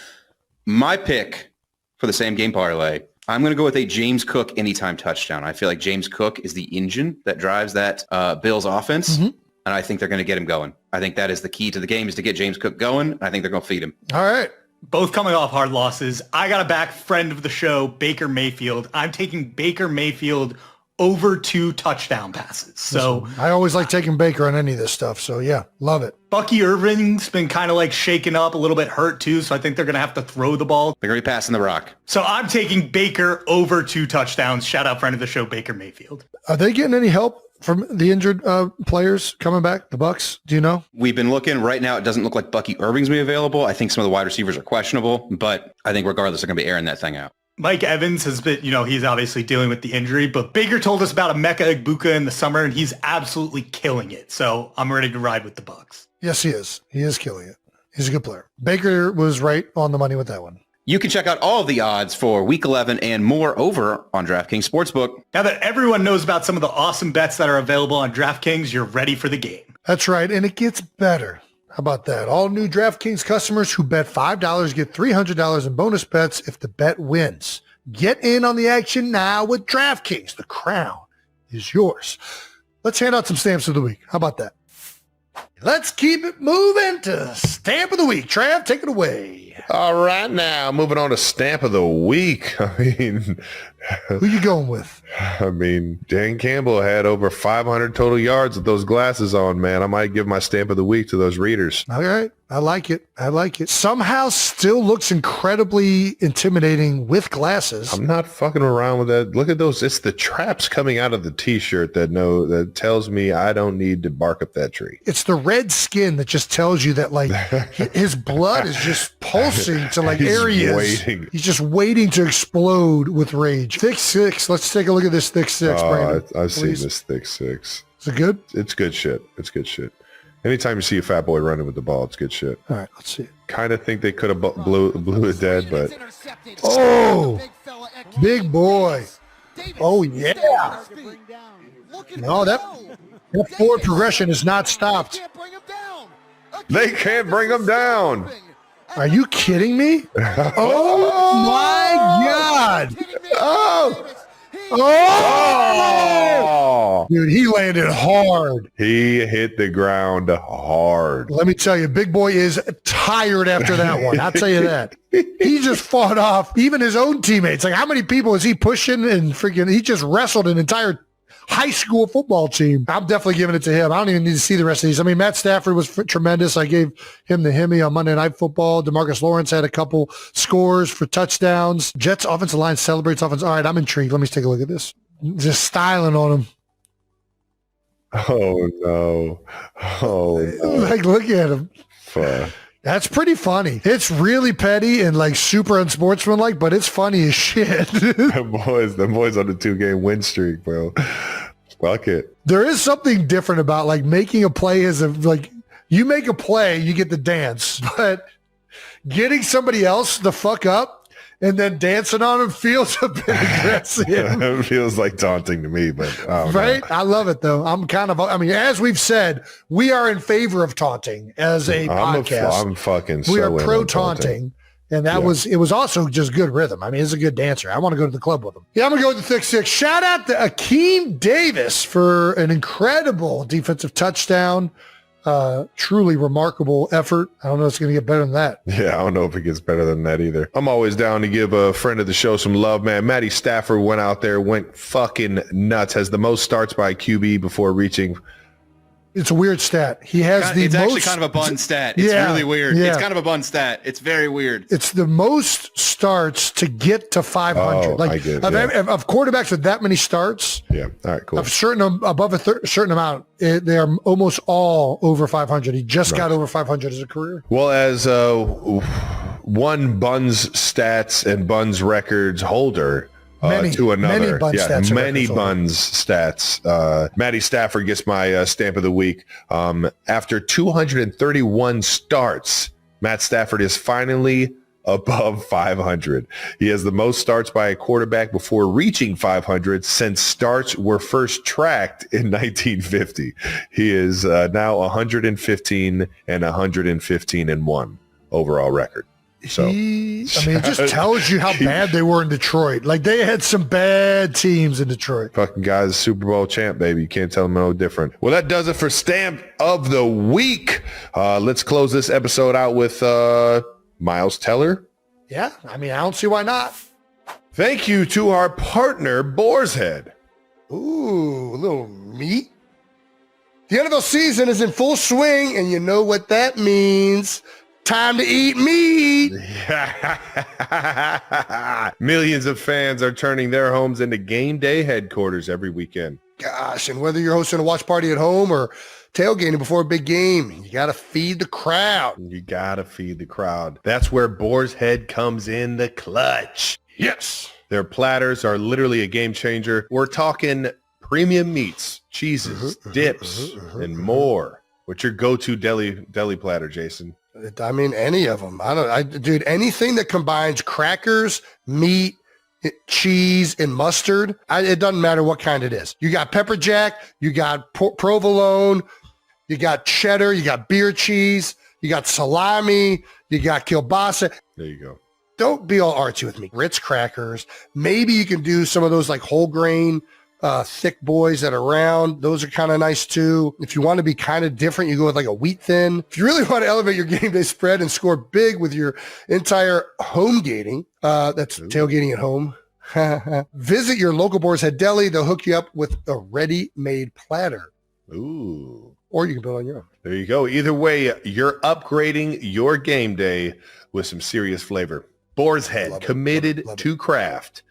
My pick for the same game parlay, I'm going to go with a James Cook anytime touchdown. I feel like James Cook is the engine that drives that Bills offense, and I think they're going to get him going. I think that is the key to the game, is to get James Cook going. I think they're going to feed him. All right. Both coming off hard losses. I got a back friend of the show, Baker Mayfield. I'm taking Baker Mayfield over 2 touchdown passes. So I always like taking Baker on any of this stuff. So yeah, love it. Bucky Irving's been kind of shaken up, a little bit hurt too. So I think they're going to have to throw the ball. They're going to be passing the rock. So I'm taking Baker over 2 touchdowns. Shout out friend of the show, Baker Mayfield. Are they getting any help from the injured players coming back? The Bucks? Do you know? We've been looking right now. It doesn't look like Bucky Irving's going to be available. I think some of the wide receivers are questionable, but I think regardless, they're going to be airing that thing out. Mike Evans has been, he's obviously dealing with the injury, but Baker told us about Emeka Egbuka in the summer, and he's absolutely killing it. So I'm ready to ride with the Bucks. Yes, he is. He is killing it. He's a good player. Baker was right on the money with that one. You can check out all of the odds for Week 11 and more over on DraftKings Sportsbook. Now that everyone knows about some of the awesome bets that are available on DraftKings, you're ready for the game. That's right, and it gets better. How about that? All new DraftKings customers who bet $5 get $300 in bonus bets if the bet wins. Get in on the action now with DraftKings. The crown is yours. Let's hand out some stamps of the week. How about that? Let's keep it moving to Stamp of the Week. Trav, take it away. All right, now moving on to Stamp of the Week. Who you going with? Dan Campbell had over 500 total yards with those glasses on, man. I might give my Stamp of the Week to those readers. All right. I like it. Somehow still looks incredibly intimidating with glasses. I'm not fucking around with that. Look at those. It's the traps coming out of the T-shirt that tells me I don't need to bark up that tree. It's the red skin that just tells you that, like, his blood is just pulsing to, like, areas. Waiting. He's just waiting to explode with rage. Thick six. Let's take a look at this thick six, Brandon. I've seen this thick six. Is it good? It's good shit. Anytime you see a fat boy running with the ball, it's good shit. All right, let's see it. Kind of think they could have blew it dead, but Oh, big boy. Oh, yeah. No, that forward progression is not stopped. they can't bring him down. Are you kidding me? Oh, my God. Oh! Dude, he landed hard. He hit the ground hard. Let me tell you, big boy is tired after that one. I'll tell you that. He just fought off even his own teammates. Like, how many people is he pushing and freaking, he just wrestled an entire high school football team. I'm definitely giving it to him. I don't even need to see the rest of these. I mean, Matt Stafford was tremendous. I gave him the Hemi on Monday Night Football. DeMarcus Lawrence had a couple scores for touchdowns. Jets offensive line celebrates offense. All right, I'm intrigued. Let me take a look at this. Just styling on him. Oh, no. Like, look at him. Fuck. That's pretty funny. It's really petty and like super unsportsmanlike, but it's funny as shit. The boys on the 2-game win streak, bro. Fuck it. There is something different about like making a play as a, like, you make a play, you get the dance, but getting somebody else the fuck up and then dancing on him feels a bit aggressive. It feels like taunting to me, but right? I love it though. As we've said, we are in favor of taunting as a podcast. I'm fucking we so are pro taunting. And it was also just good rhythm. I mean, he's a good dancer. I want to go to the club with him. Yeah, I'm going to go with the thick six. Shout out to Akeem Davis for an incredible defensive touchdown. Truly remarkable effort. I don't know if it's going to get better than that. Yeah, I don't know if it gets better than that either. I'm always down to give a friend of the show some love, man. Matty Stafford went out there, went fucking nuts, has the most starts by QB before reaching. It's a weird stat. He has It's actually kind of a bun stat. It's really weird. Yeah. It's kind of a bun stat. It's very weird. It's the most starts to get to 500. Oh, I get it, of quarterbacks with that many starts. Yeah. All right, cool. Above a certain amount, they are almost all over 500. He just got over 500 as a career. Well, as one Buns stats and Buns records holder, to another. Many Buns stats. Matty Stafford gets my stamp of the week. After 231 starts, Matt Stafford is finally above 500. He has the most starts by a quarterback before reaching 500 since starts were first tracked in 1950. He is now 115 and 115-1 overall record. So it just tells you how bad they were in Detroit. Like, they had some bad teams in Detroit. Fucking guy's Super Bowl champ, baby. You can't tell them no different. Well, that does it for Stamp of the Week. Let's close this episode out with Miles Teller. Yeah, I don't see why not. Thank you to our partner, Boar's Head. Ooh, a little meat. The NFL season is in full swing, and you know what that means. Time to eat meat. Millions of fans are turning their homes into game day headquarters every weekend. Gosh, and whether you're hosting a watch party at home or tailgating before a big game, you got to feed the crowd. That's where Boar's Head comes in the clutch. Yes. Their platters are literally a game changer. We're talking premium meats, cheeses, dips, and more. What's your go-to deli platter, Jason? I mean, any of them. Dude, anything that combines crackers, meat, cheese, and mustard. It doesn't matter what kind it is. You got pepper jack, you got provolone, you got cheddar, you got beer cheese, you got salami, you got kielbasa. There you go. Don't be all artsy with me. Ritz crackers. Maybe you can do some of those like whole grain, thick boys that are round. Those are kind of nice too. If you want to be kind of different, you go with like a wheat thin. If you really want to elevate your game day spread and score big with your entire home gating, that's tailgating at home. Visit your local Boar's Head Deli. They'll hook you up with a ready-made platter. Ooh. Or you can build on your own. There you go. Either way, you're upgrading your game day with some serious flavor. Boar's Head, committed to craft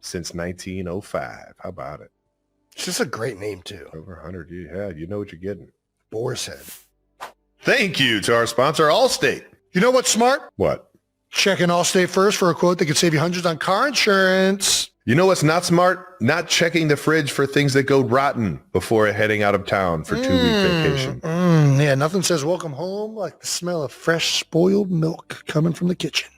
since 1905. How about it? It's just a great name, too. Over 100. Yeah, you know what you're getting. Boar's Head. Thank you to our sponsor, Allstate. You know what's smart? What? Checking Allstate first for a quote that could save you hundreds on car insurance. You know what's not smart? Not checking the fridge for things that go rotten before heading out of town for 2-week vacation. Yeah, nothing says welcome home like the smell of fresh spoiled milk coming from the kitchen.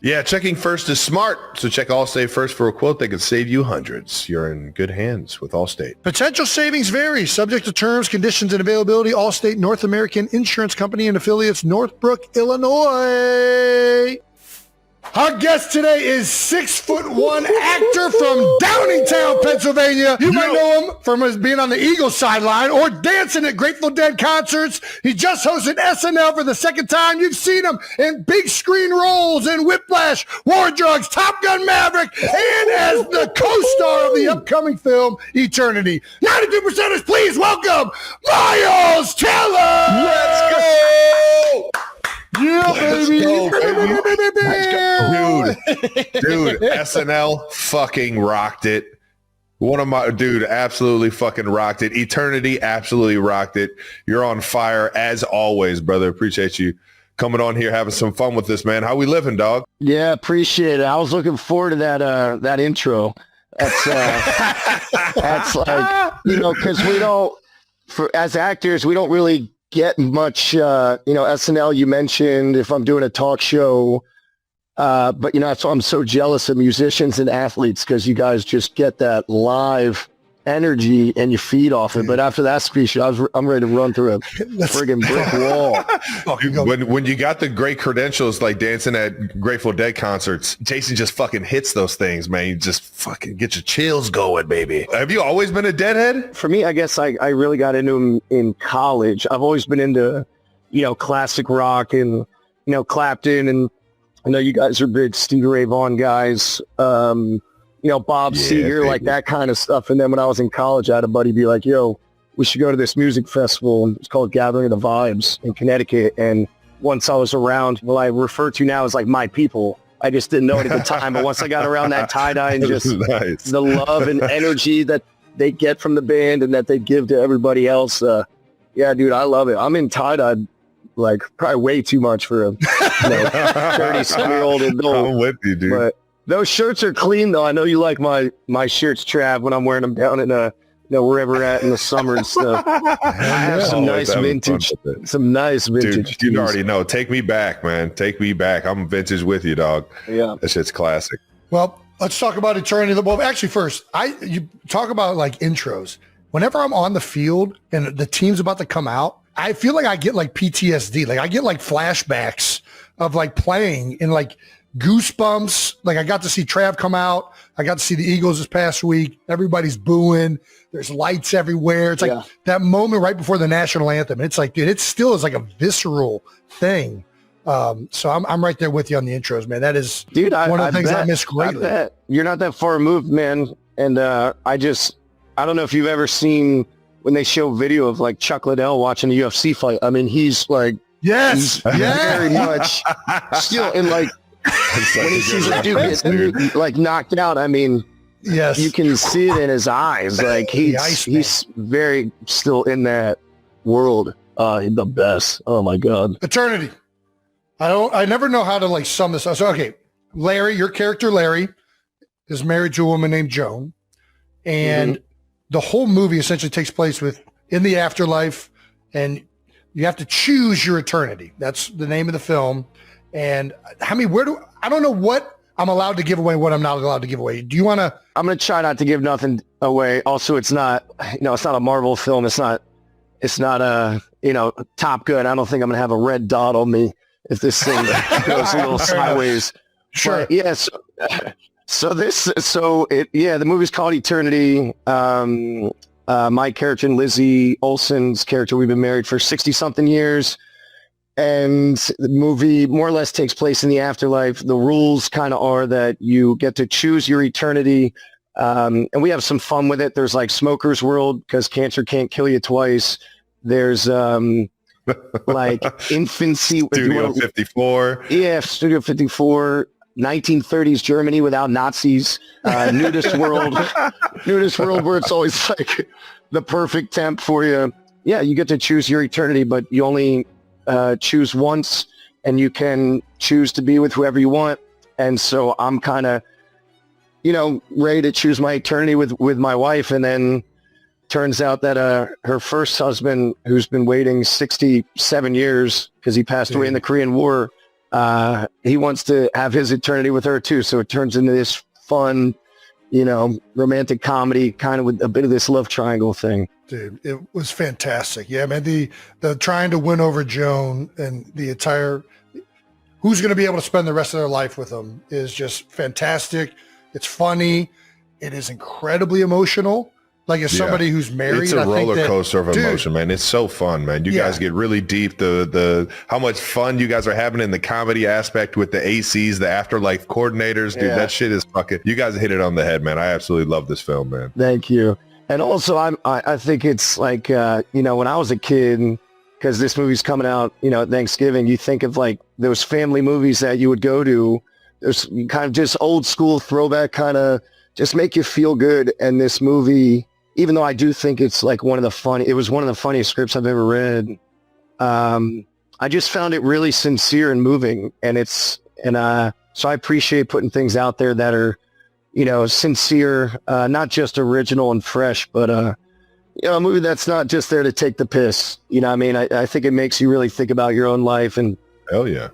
Yeah, checking first is smart. So check Allstate first for a quote that could save you hundreds. You're in good hands with Allstate. Potential savings vary, subject to terms, conditions, and availability. Allstate North American Insurance Company and affiliates, Northbrook, Illinois. Our guest today is 6'1" actor from Downingtown, Pennsylvania. You might know him from his being on the Eagles sideline or dancing at Grateful Dead concerts. He just hosted SNL for the second time. You've seen him in big screen roles in Whiplash, War Drugs, Top Gun Maverick, and as the co-star of the upcoming film Eternity. 92%ers, please welcome Miles Teller. Let's go! Yeah, baby. Dude, SNL fucking rocked it. Absolutely fucking rocked it. Eternity absolutely rocked it. You're on fire as always, brother. Appreciate you coming on here, having some fun with this, man. How we living, dog? Yeah, appreciate it. I was looking forward to that intro. That's like, because as actors, we don't really get much, SNL you mentioned if I'm doing a talk show, but that's why I'm so jealous of musicians and athletes, because you guys just get that live energy and you feed off it. But after that speech, I'm ready to run through a friggin' brick wall. When you got the great credentials like dancing at Grateful Dead concerts, Jason just fucking hits those things, man. You just fucking get your chills going, baby. Have you always been a Deadhead? For me, I guess I really got into them in college. I've always been into, classic rock and, Clapton, and I know you guys are big Stevie Ray Vaughan guys. Bob Seger, like that kind of stuff. And then when I was in college, I had a buddy be like, yo, we should go to this music festival. It's called Gathering of the Vibes in Connecticut. And once I was around, what I refer to now as like my people, I just didn't know it at the time. But once I got around that tie-dye and just the love and energy that they get from the band and that they give to everybody else, yeah, dude, I love it. I'm in tie-dye like probably way too much for a 30-year-old adult. I'm with you, dude. But those shirts are clean, though. I know you like my shirts, Trav, when I'm wearing them down in wherever we're at in the summer and stuff. I have some nice vintage. Dude, you already know. Take me back, man. Take me back. I'm vintage with you, dog. Yeah. That shit's classic. Well, let's talk about Eternity. Well, actually, first, you talk about like intros. Whenever I'm on the field and the team's about to come out, I feel like I get like PTSD. Like I get like flashbacks of like playing and like goosebumps. Like I got to see Trav come out. I got to see the Eagles this past week. Everybody's booing. There's lights everywhere. It's like that moment right before the national anthem. It's like, dude, it still is like a visceral thing. So I'm right there with you on the intros, man. That is one of the things I miss greatly. You're not that far removed, man. And I don't know if you've ever seen when they show video of like Chuck Liddell watching a UFC fight. I mean, he's like, he's very much still in like, when he sees a dude get like knocked out, I mean, you can see it in his eyes. Like he's very still in that world. The best. Oh my God. Eternity. I never know how to like sum this up. So, okay. Larry, your character, Larry, is married to a woman named Joan. And the whole movie essentially takes place with in the afterlife, and you have to choose your eternity. That's the name of the film. And I mean, I don't know what I'm allowed to give away, what I'm not allowed to give away. Do you want to? I'm going to try not to give nothing away. Also, it's not a Marvel film. It's not a, Top Gun. I don't think I'm going to have a red dot on me if this thing goes a little sideways. Sure. But, yes. The movie's called Eternity. My character and Lizzie Olsen's character, we've been married for 60 something years. And the movie more or less takes place in the afterlife. The rules kind of are that you get to choose your eternity. And we have some fun with it. There's like Smoker's World because cancer can't kill you twice. There's like infancy. Studio 54. Yeah, Studio 54. 1930s Germany without Nazis. Nudist world where it's always like the perfect temp for you. Yeah, you get to choose your eternity, but you only choose once, and you can choose to be with whoever you want. And so I'm kind of, ready to choose my eternity with my wife. And then turns out that her first husband, who's been waiting 67 years because he passed away in the Korean War, he wants to have his eternity with her too. So it turns into this fun, romantic comedy, kind of with a bit of this love triangle thing. Dude, it was fantastic. Yeah, man, the trying to win over Joan and the entire who's going to be able to spend the rest of their life with them is just fantastic. It's funny. It is incredibly emotional. Like as somebody who's married, it's a roller coaster of emotion, man. It's so fun, man. You guys get really deep. The how much fun you guys are having in the comedy aspect with the ACs, the afterlife coordinators, dude. That shit is fucking. You guys hit it on the head, man. I absolutely love this film, man. Thank you. And also, I think it's like when I was a kid, because this movie's coming out, at Thanksgiving. You think of like those family movies that you would go to. There's kind of just old school throwback, kind of just make you feel good. And this movie, even though I do think it's like it was one of the funniest scripts I've ever read. I just found it really sincere and moving, so I appreciate putting things out there that are, sincere, not just original and fresh, but a movie that's not just there to take the piss. I mean, I think it makes you really think about your own life, and hell yeah,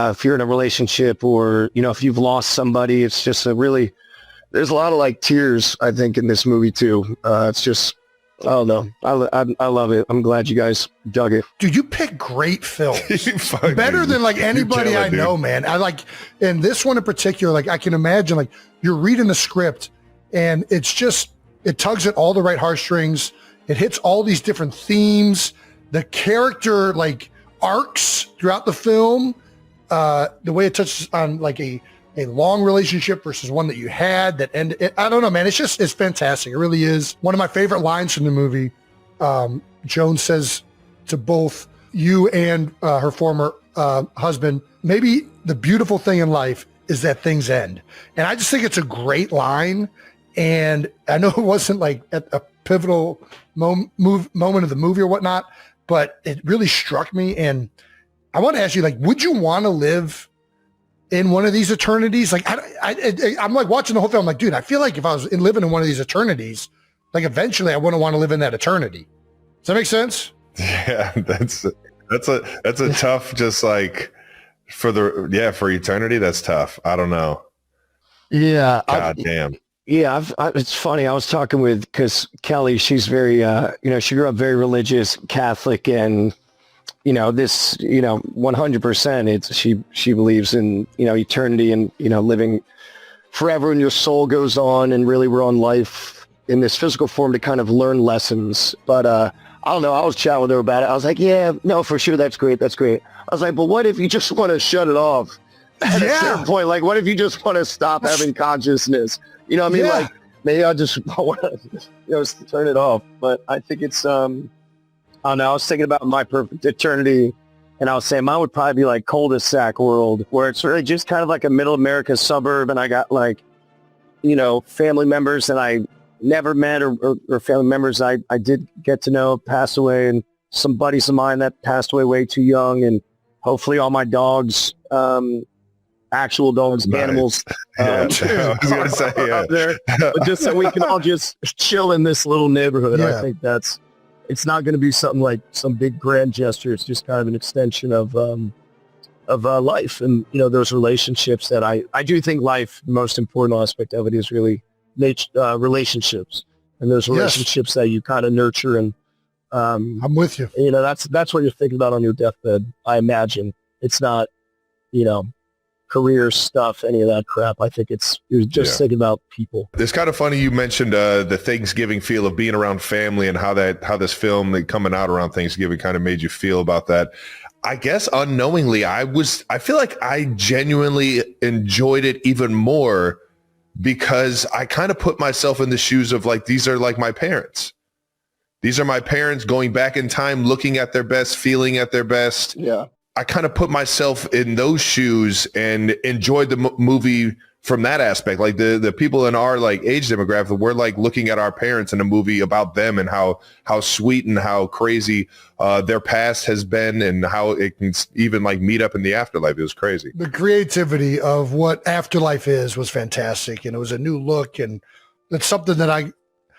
if you're in a relationship or if you've lost somebody, it's just there's a lot of like tears, I think, in this movie too. It's just, I don't know. I love it. I'm glad you guys dug it. Dude, you pick great films. Better than like anybody I know, man. I like, and this one in particular, like I can imagine like you're reading the script and it tugs at all the right heartstrings. It hits all these different themes. The character like arcs throughout the film, the way it touches on like a long relationship versus one that you had that ended. I don't know, man. It's fantastic. It really is. One of my favorite lines from the movie, Joan says to both you and her former husband, maybe the beautiful thing in life is that things end. And I just think it's a great line. And I know it wasn't like at a pivotal moment of the movie or whatnot, but it really struck me. And I want to ask you, like, would you want to live in one of these eternities? Like, I'm like watching the whole film. I'm like, dude, I feel like if I was living in one of these eternities, like eventually I wouldn't want to live in that eternity. Does that make sense? Yeah, that's a tough, just like for eternity. That's tough. I don't know. Yeah. God damn. Yeah. It's funny. I was talking because Kelly, she's very, she grew up very religious, Catholic, and this, 100%, she believes in, eternity and, living forever, and your soul goes on, and really we're on life in this physical form to kind of learn lessons. But I don't know. I was chatting with her about it. I was like, yeah, no, for sure. That's great. That's great. I was like, but what if you just want to shut it off at a certain point? Like, what if you just want to stop having consciousness? You know what I mean? Like, maybe I just want to, turn it off. But I think it's, I don't know. I was thinking about my perfect eternity, and I was saying mine would probably be like cul-de-sac world, where it's really just kind of like a middle America suburb, and I got like, family members that I never met or family members I did get to know passed away, and some buddies of mine that passed away way too young, and hopefully all my dogs, actual dogs, animals, I was gonna say, there, but just so we can all just chill in this little neighborhood. I think it's not going to be something like some big grand gesture. It's just kind of an extension of life and, those relationships that I do think life, the most important aspect of it is really relationships and those relationships that you kind of nurture. And, I'm with you. That's what you're thinking about on your deathbed. I imagine it's not, career stuff, any of that crap. I think you're just thinking about people. It's kind of funny you mentioned the Thanksgiving feel of being around family and how this film coming out around Thanksgiving kind of made you feel about that. I guess unknowingly, I feel like I genuinely enjoyed it even more because I kind of put myself in the shoes of like, these are like my parents. These are my parents going back in time, looking at their best, feeling at their best. Yeah. I kind of put myself in those shoes and enjoyed the movie from that aspect. Like the people in our like age demographic, we're like looking at our parents in a movie about them and how sweet and how crazy their past has been and how it can even like meet up in the afterlife. It was crazy. The creativity of what Afterlife was fantastic. And it was a new look. And it's something that I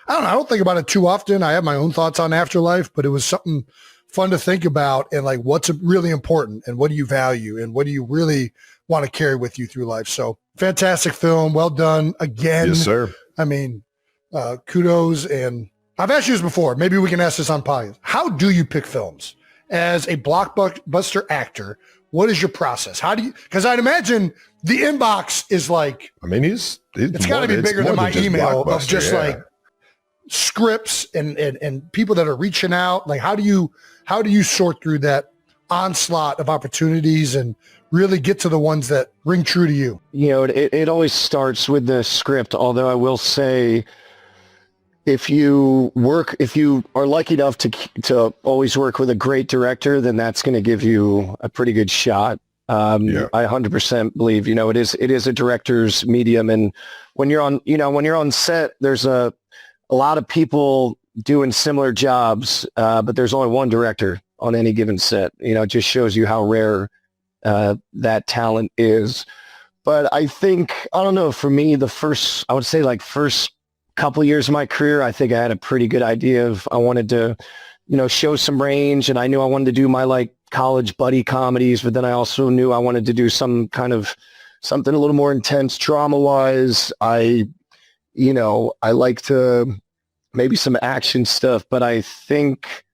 don't know. I don't think about it too often. I have my own thoughts on Afterlife, but it was something fun to think about and like what's really important and what do you value and what do you really want to carry with you through life. So fantastic film. Well done again. Yes, sir. I mean, kudos. And I've asked you this before. Maybe we can ask this on podcast. How do you pick films as a blockbuster actor? What is your process? How do you, because I'd imagine the inbox is like, I mean, it's got to be bigger than my email of just like scripts and people that are reaching out. Like, how do you sort through that onslaught of opportunities and really get to the ones that ring true to you? It always starts with the script, although I will say if you are lucky enough to always work with a great director, then that's going to give you a pretty good shot. I 100% believe, it is a director's medium. And when you're on set, there's a lot of people doing similar jobs, but there's only one director on any given set. It just shows you how rare that talent is. But I think, I don't know, for me, first couple years of my career, I think I had a pretty good idea of, I wanted to, show some range, and I knew I wanted to do my like college buddy comedies, but then I also knew I wanted to do some kind of something a little more intense drama-wise. I like to maybe some action stuff, but I think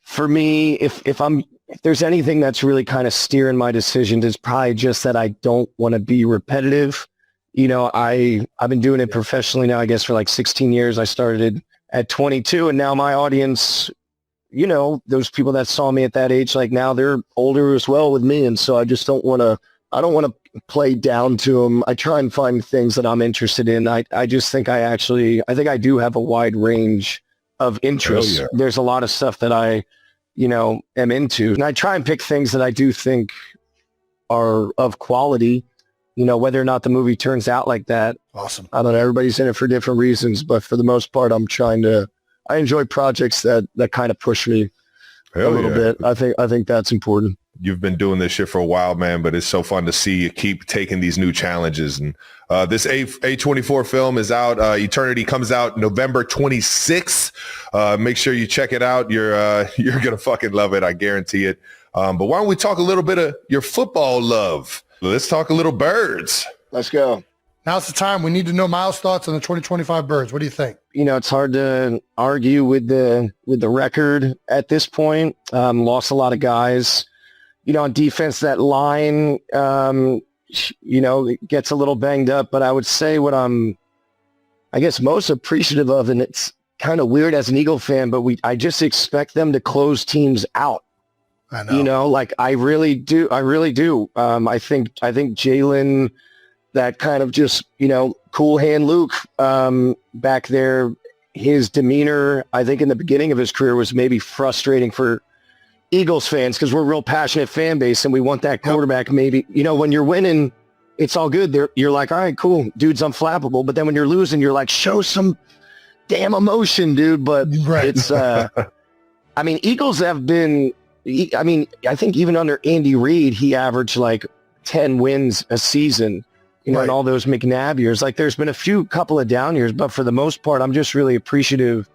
for me, if there's anything that's really kind of steering my decisions, it's probably just that I don't want to be repetitive. I've been doing it professionally now, I guess, for like 16 years. I started at 22, and now my audience, those people that saw me at that age, like now they're older as well with me. And so I just don't want to play down to them. I try and find things that I'm interested in. I just think I think I do have a wide range of interests. Yeah. There's a lot of stuff that I, am into. And I try and pick things that I do think are of quality, whether or not the movie turns out like that. Awesome. I don't know. Everybody's in it for different reasons, but for the most part, I enjoy projects that kind of push me a little bit. I think that's important. You've been doing this shit for a while, man, but it's so fun to see you keep taking these new challenges. And this A24 film is out. Eternity comes out November 26th. Make sure you check it out. You're going to fucking love it. I guarantee it. But why don't we talk a little bit of your football love? Let's talk a little Birds. Let's go. Now's the time. We need to know Miles' thoughts on the 2025 Birds. What do you think? It's hard to argue with the record at this point. Lost a lot of guys. On defense, that line, it gets a little banged up. But I would say what I'm, I guess, most appreciative of, and it's kind of weird as an Eagle fan, but I just expect them to close teams out. I know. I really do. I think Jalen, that kind of just, cool hand Luke back there, his demeanor, I think in the beginning of his career was maybe frustrating for Eagles fans because we're a real passionate fan base and we want that quarterback. Maybe, when you're winning, it's all good. You're like, all right, cool, dude's unflappable. But then when you're losing, you're like, show some damn emotion, dude. But it's, Eagles have been, I think even under Andy Reid, he averaged like 10 wins a season, in all those McNabb years. Like there's been a couple of down years, but for the most part, I'm just really appreciative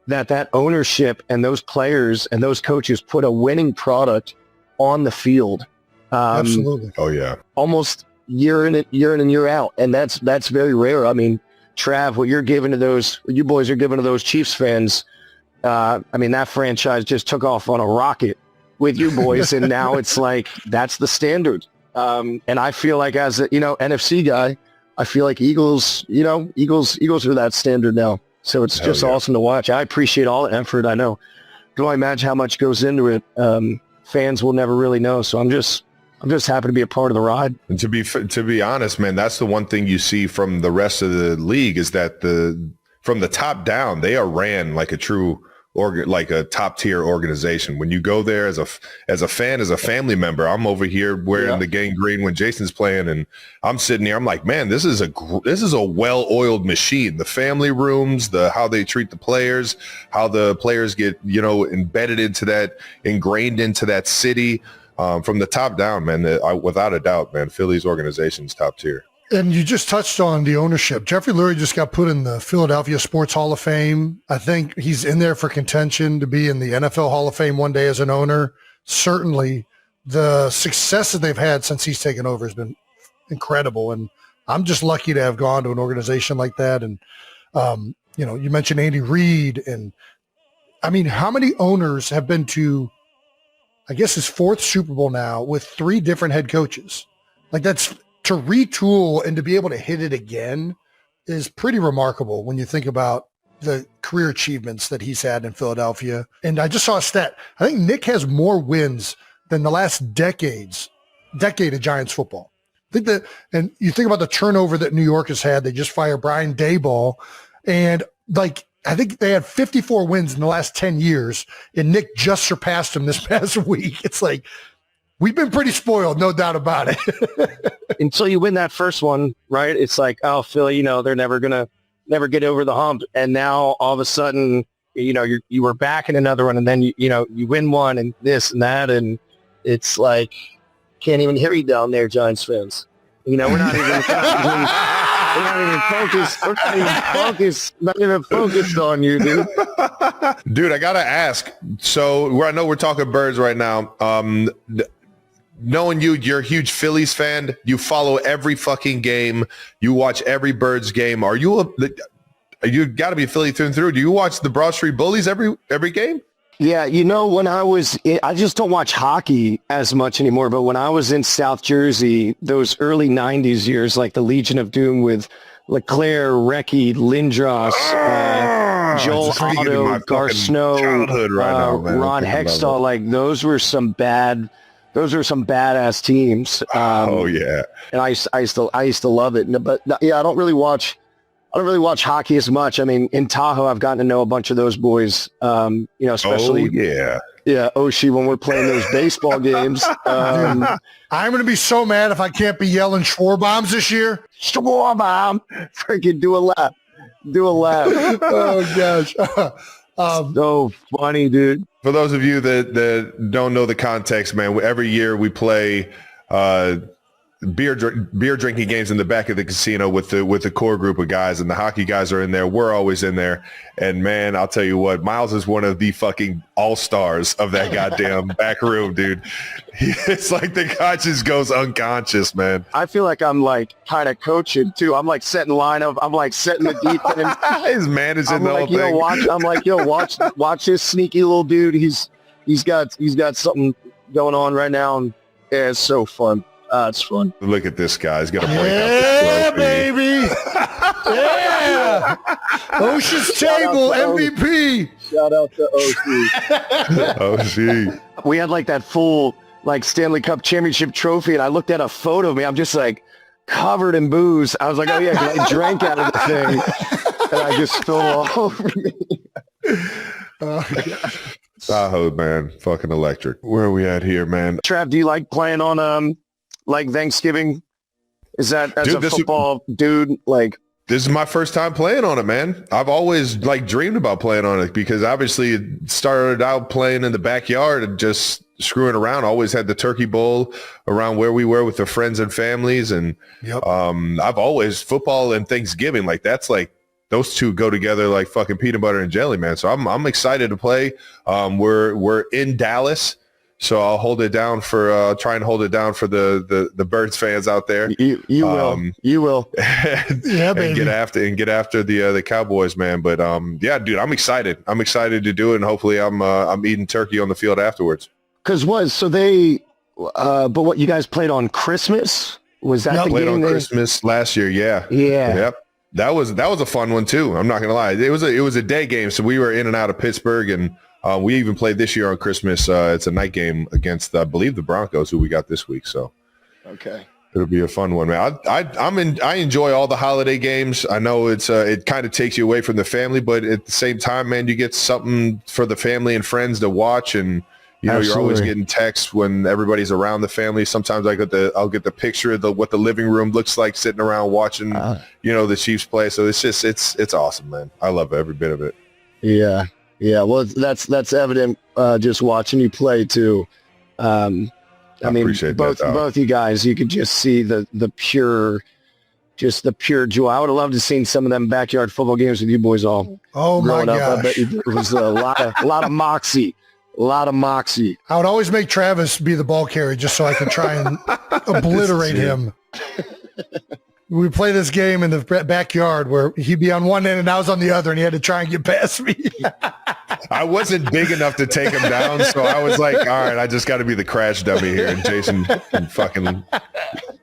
that ownership and those players and those coaches put a winning product on the field. Absolutely. Oh yeah. Almost year in and year out. And that's very rare. I mean, Trav, what you boys are giving to those Chiefs fans, I mean, that franchise just took off on a rocket with you boys. And now it's like, that's the standard. And I feel like as a, NFC guy, I feel like Eagles are that standard now. So it's just awesome to watch. I appreciate all the effort. I know. Can only imagine how much goes into it. Fans will never really know. So I'm just happy to be a part of the ride. And to be honest, man, that's the one thing you see from the rest of the league is that from the top down, they are ran like a true like a top tier organization. When you go there as a fan, as a family member, I'm over here wearing the gang green when Jason's playing, and I'm sitting here. I'm like, man, this is a well-oiled machine. The family rooms, how they treat the players, how the players get embedded into that, ingrained into that city. From the top down, man, without a doubt, man, Philly's organization's top tier. And you just touched on the ownership. Jeffrey Lurie just got put in the Philadelphia Sports Hall of Fame. I think he's in there for contention to be in the NFL Hall of Fame one day as an owner. Certainly, the success that they've had since he's taken over has been incredible. And I'm just lucky to have gone to an organization like that. And, you mentioned Andy Reid. And, I mean, how many owners have been to, I guess, his fourth Super Bowl now with 3 different head coaches? Like, that's to retool and to be able to hit it again is pretty remarkable when you think about the career achievements that he's had in Philadelphia. And I just saw a stat. I think Nick has more wins than the last decade of Giants football. And you think about the turnover that New York has had. They just fired Brian Daboll, and I think they had 54 wins in the last 10 years, and Nick just surpassed him this past week. It's like, we've been pretty spoiled, no doubt about it. Until you win that first one, right? It's like, oh, Philly, they're never get over the hump. And now all of a sudden, you were back in another one, and then you win one and this and that, and it's like, can't even hear you down there, Giants fans. We're not even focused on you, dude. Dude, I gotta ask. So I know we're talking Birds right now. Knowing you're a huge Phillies fan, you follow every fucking game, you watch every Birds game. You got to be Philly through and through. Do you watch the Broad Street Bullies every game? Yeah, when I just don't watch hockey as much anymore, but when I was in South Jersey, those early 90s years, like the Legion of Doom with LeClaire, Recchi, Lindros, Joel Otto, Gar Snow, Ron Hextall, like those were some badass teams. And I used to love it. But yeah, I don't really watch hockey as much. I mean, in Tahoe, I've gotten to know a bunch of those boys, especially Oshie when we're playing those baseball games. I'm going to be so mad if I can't be yelling Schwarbombs this year. Schwarbomb! Freaking do a lap. Oh, gosh. So funny, dude. For those of you that don't know the context, man, every year we play beer drinking games in the back of the casino with the core group of guys, and the hockey guys are in there. We're always in there, and man, I'll tell you what, Miles is one of the fucking all-stars of that goddamn back room, dude. It's like the guy just goes unconscious, man. I feel like I'm like kind of coaching too. I'm like setting lineup. I'm like setting the defense. He's managing the whole thing. Watch this sneaky little dude. He's got something going on right now, and yeah, it's so fun. It's fun. Look at this guy. He's going to break out the baby. Yeah. Ocean's Table MVP. Shout out to OC. OC. We had like that full Stanley Cup championship trophy, and I looked at a photo of me. I'm just like covered in booze. I was like, oh yeah, 'cause I drank out of the thing, and I just spilled all over me. Tahoe, man. Fucking electric. Where are we at here, man? Trav, do you like playing on Thanksgiving? Is that as a football dude? This is my first time playing on it, man. I've always dreamed about playing on it because obviously it started out playing in the backyard and just screwing around. Always had the turkey bowl around where we were with the friends and families. And I've always football and Thanksgiving, that's those two go together like fucking peanut butter and jelly, man. So I'm excited to play. We're in Dallas. So I'll hold it down for try and hold it down for the Birds fans out there. You will. Yeah, baby. And get after the Cowboys, man. But yeah, dude, I'm excited. I'm excited to do it, and hopefully I'm eating turkey on the field afterwards. But what you guys played on Christmas? Was that the played game on Christmas last year? Yeah. Yep. That was a fun one too. I'm not gonna lie. It was a day game, so we were in and out of Pittsburgh, and we even played this year on Christmas. It's a night game against, I believe, the Broncos, who we got this week. So, okay, it'll be a fun one, man. I enjoy all the holiday games. I know it kind of takes you away from the family, but at the same time, man, you get something for the family and friends to watch, and you're always getting texts when everybody's around the family. Sometimes I'll get the picture of what the living room looks like sitting around watching, the Chiefs play. So it's awesome, man. I love every bit of it. Yeah. Yeah, well, that's evident just watching you play too. I mean, both you guys, you could just see the pure joy. I would have loved to seen some of them backyard football games with you boys all. Oh my gosh, I bet it was a lot of moxie. A lot of moxie. I would always make Travis be the ball carrier just so I could try and obliterate him. We play this game in the backyard where he'd be on one end and I was on the other, and he had to try and get past me. I wasn't big enough to take him down, so I was like, all right, I just got to be the crash dummy here. And Jason fucking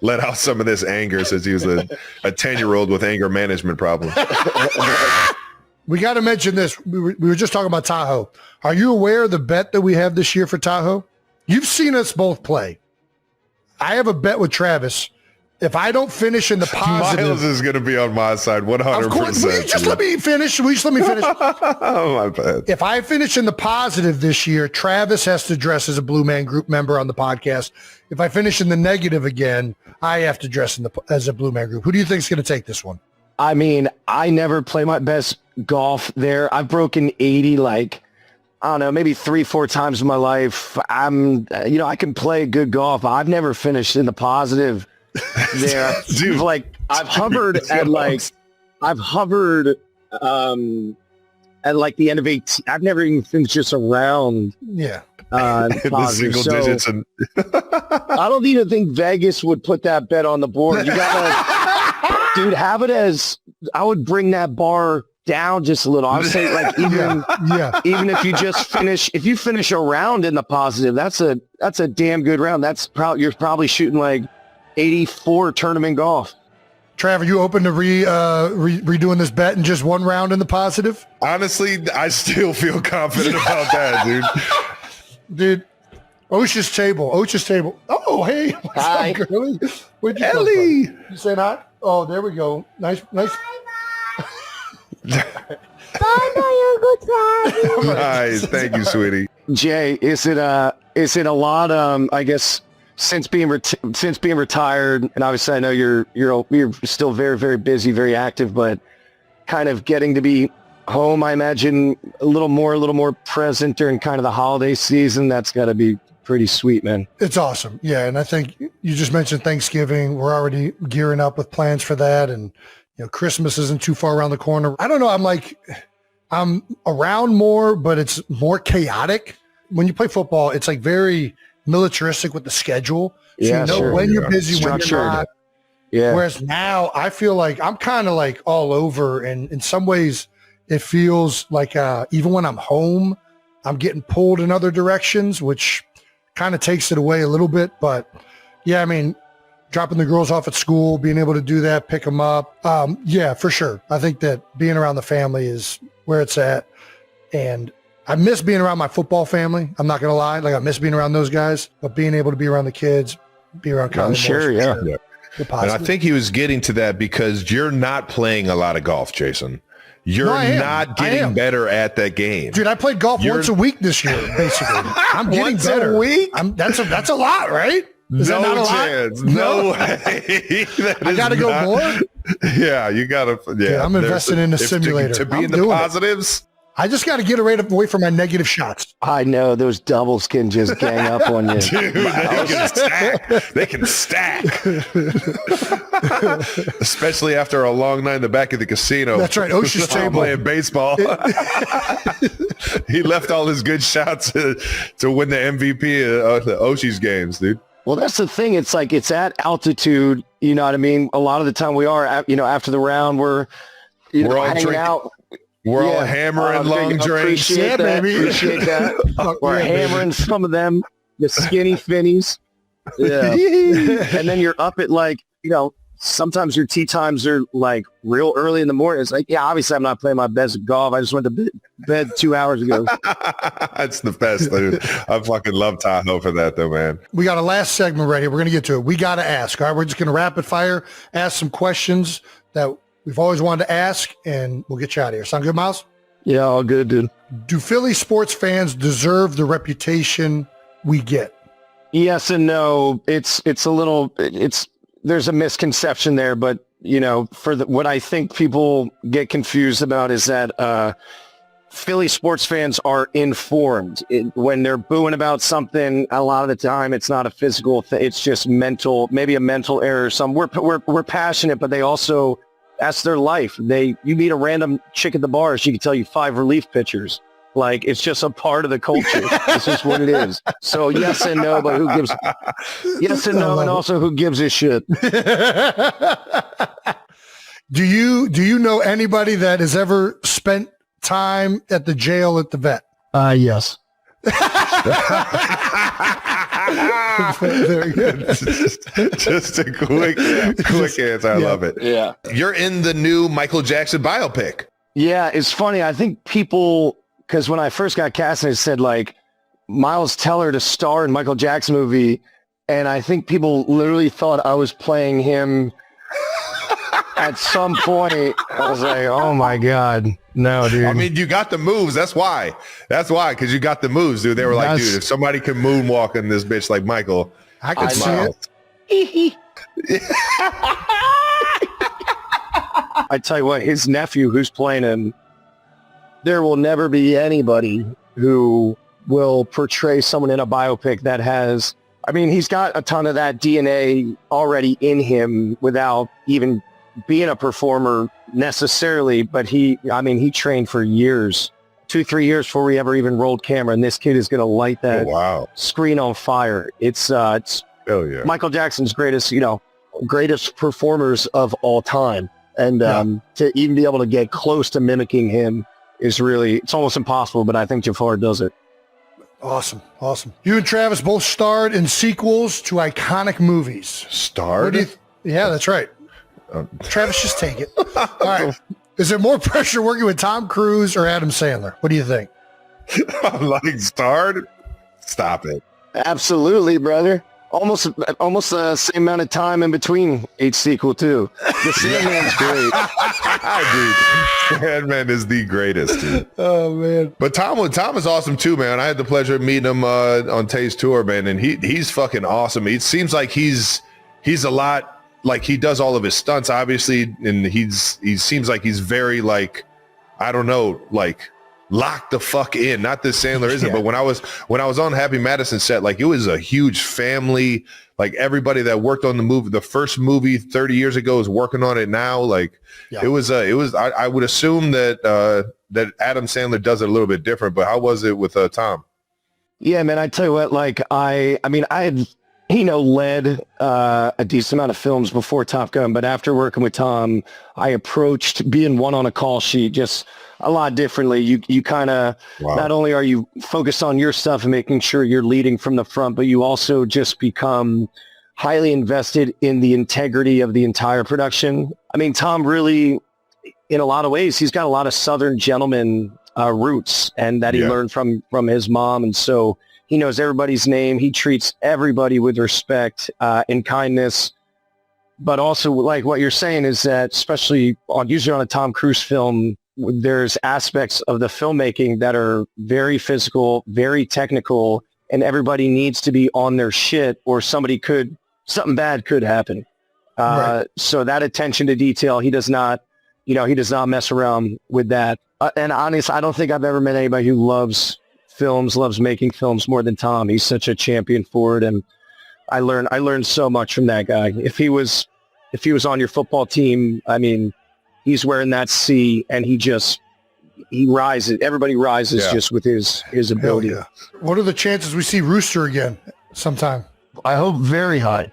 let out some of this anger since he was a 10-year-old with anger management problems. We got to mention this. We were just talking about Tahoe. Are you aware of the bet that we have this year for Tahoe? You've seen us both play. I have a bet with Travis. If I don't finish in the positive, Miles is going to be on my side 100%. Of course, will you just let me finish? Will you just let me finish? Oh, my bad. If I finish in the positive this year, Travis has to dress as a Blue Man Group member on the podcast. If I finish in the negative again, I have to dress as a Blue Man Group. Who do you think is going to take this one? I mean, I never play my best golf there. I've broken 80 I don't know, maybe 3-4 times in my life. I can play good golf. I've never finished in the positive there. Dude, I've hovered at the end of 18. I've never even finished just around. Yeah. The single digits. And I don't even think Vegas would put that bet on the board. You gotta, dude, have it as, I would bring that bar down just a little. I would say even if you just finish a round in the positive, that's a damn good round. You're probably shooting 84 tournament golf. Trav, are you open to redoing this bet in just one round in the positive? Honestly, I still feel confident about that, dude. Dude, Osha's table. Oh, hey. What's Hi. up, girlie? Where'd you Ellie. come from? You saying hi? Oh, there we go. Nice. Bye, Uncle Travis. Nice. Thank you, sweetie. Jay, is it a lot? I guess since being retired, and obviously I know you're still very, very busy, very active, but kind of getting to be home, I imagine a little more present during kind of the holiday season. That's got to be pretty sweet, man. It's awesome. Yeah, and I think you just mentioned Thanksgiving. We're already gearing up with plans for that, and Christmas isn't too far around the corner. I don't know. I'm around more, but it's more chaotic. When you play football, it's very militaristic with the schedule. So when you're busy, structured. When you're not. Yeah. Whereas now I feel like I'm kind of all over, and in some ways it feels like even when I'm home, I'm getting pulled in other directions, which kind of takes it away a little bit. But yeah, I mean, dropping the girls off at school, being able to do that, pick them up. Yeah, for sure. I think that being around the family is where it's at. And I miss being around my football family. I'm not going to lie. I miss being around those guys, but being able to be around the kids, be around I'm sure, yeah. And I think he was getting to that because you're not playing a lot of golf, Jason. You're not getting better at that game. Dude, I played golf once a week this year, basically. I'm getting once better. A week? That's a lot, right? Is that not a chance. lot? No way. I got to go more? Yeah, you got to. Yeah, dude, I'm investing in a simulator. To be in the positives. I just got to get away from my negative shots. I know those doubles can just gang up on you. Dude, they can stack. Especially after a long night in the back of the casino. That's right, Osh's table. Playing baseball. He left all his good shots to win the MVP of the Osh's games, dude. Well, that's the thing. It's like it's at altitude. You know what I mean? A lot of the time we are, after the round, we're all hanging drinking. out. We're all hammering long drinks. Appreciate that. baby. Appreciate that. We're hammering some of them, the skinny finnies. Yeah. And then you're up at sometimes your tee times are like real early in the morning. It's like, yeah, obviously I'm not playing my best at golf. I just went to bed 2 hours ago. That's the best, dude. I fucking love Tahoe for that, though, man. We got a last segment right here. We're going to get to it. We got to ask. All right, we're just going to rapid fire, ask some questions that we've always wanted to ask, and we'll get you out of here. Sound good, Miles? Yeah, all good, dude. Do Philly sports fans deserve the reputation we get? Yes and no. There's a misconception there, but what I think people get confused about is that Philly sports fans are informed. When they're booing about something, a lot of the time it's not a physical thing. It's just mental, maybe a mental error. We're passionate, but they also, that's their life. You meet a random chick at the bar, she can tell you 5 relief pitchers. Like, it's just a part of the culture. It's just what it is. So yes and no, but yes and no, and also who gives a shit? Do you know anybody that has ever spent time at the jail at the vet? Yes. Very good. Just a quick answer. I love it. Yeah. You're in the new Michael Jackson biopic. Yeah, it's funny. I think people, because when I first got casted, it said like Miles Teller to star in Michael Jackson movie, and I think people literally thought I was playing him at some point. I was like, oh my God, no, dude. I mean, you got the moves. That's why, because you got the moves, dude. They were like, dude, if somebody can moonwalk in this bitch like Michael, I could see it. I tell you what, his nephew who's playing him, there will never be anybody who will portray someone in a biopic that has, I mean, he's got a ton of that DNA already in him without even being a performer necessarily, but he trained for years, 2-3 years before we ever even rolled camera, and this kid is going to light that screen on fire. It's hell yeah. Michael Jackson's greatest performers of all time. And to even be able to get close to mimicking him is really, it's almost impossible, but I think Jafar does it. Awesome. You and Travis both starred in sequels to iconic movies. Starred? Yeah, that's right. Travis, just take it. All right. Is there more pressure working with Tom Cruise or Adam Sandler? What do you think? I'm like, starred? Stop it. Absolutely, brother. Almost the same amount of time in between each sequel too. The Sandman's great. Dude, Sandman is the greatest, dude. Oh man. But Tom is awesome too, man. I had the pleasure of meeting him on Tay's tour, man, and he's fucking awesome. It seems like he's a lot like he does all of his stunts, obviously, and he seems like he's very like, I don't know, like locked the fuck in. Not that Sandler isn't, but when I was on Happy Madison set, like it was a huge family. Like everybody that worked on the movie, the first movie 30 years ago is working on it now. Like it was. I would assume that that Adam Sandler does it a little bit different. But how was it with Tom? Yeah, man. I tell you what. Like I had led a decent amount of films before Top Gun, but after working with Tom, I approached being one on a call sheet just a lot differently. You kind of, not only are you focused on your stuff and making sure you're leading from the front, but you also just become highly invested in the integrity of the entire production. I mean, Tom really, in a lot of ways, he's got a lot of Southern gentleman roots, and that he learned from his mom. And so he knows everybody's name. He treats everybody with respect and kindness. But also, like what you're saying is that, especially usually on a Tom Cruise film, there's aspects of the filmmaking that are very physical, very technical, and everybody needs to be on their shit or something bad could happen. So that attention to detail, he does not, he does not mess around with that. And honestly, I don't think I've ever met anybody who loves films, loves making films more than Tom. He's such a champion for it, and I learned so much from that guy. If he was on your football team, I mean, he's wearing that C, and he rises. Everybody rises just with his ability. Yeah. What are the chances we see Rooster again sometime? I hope very high.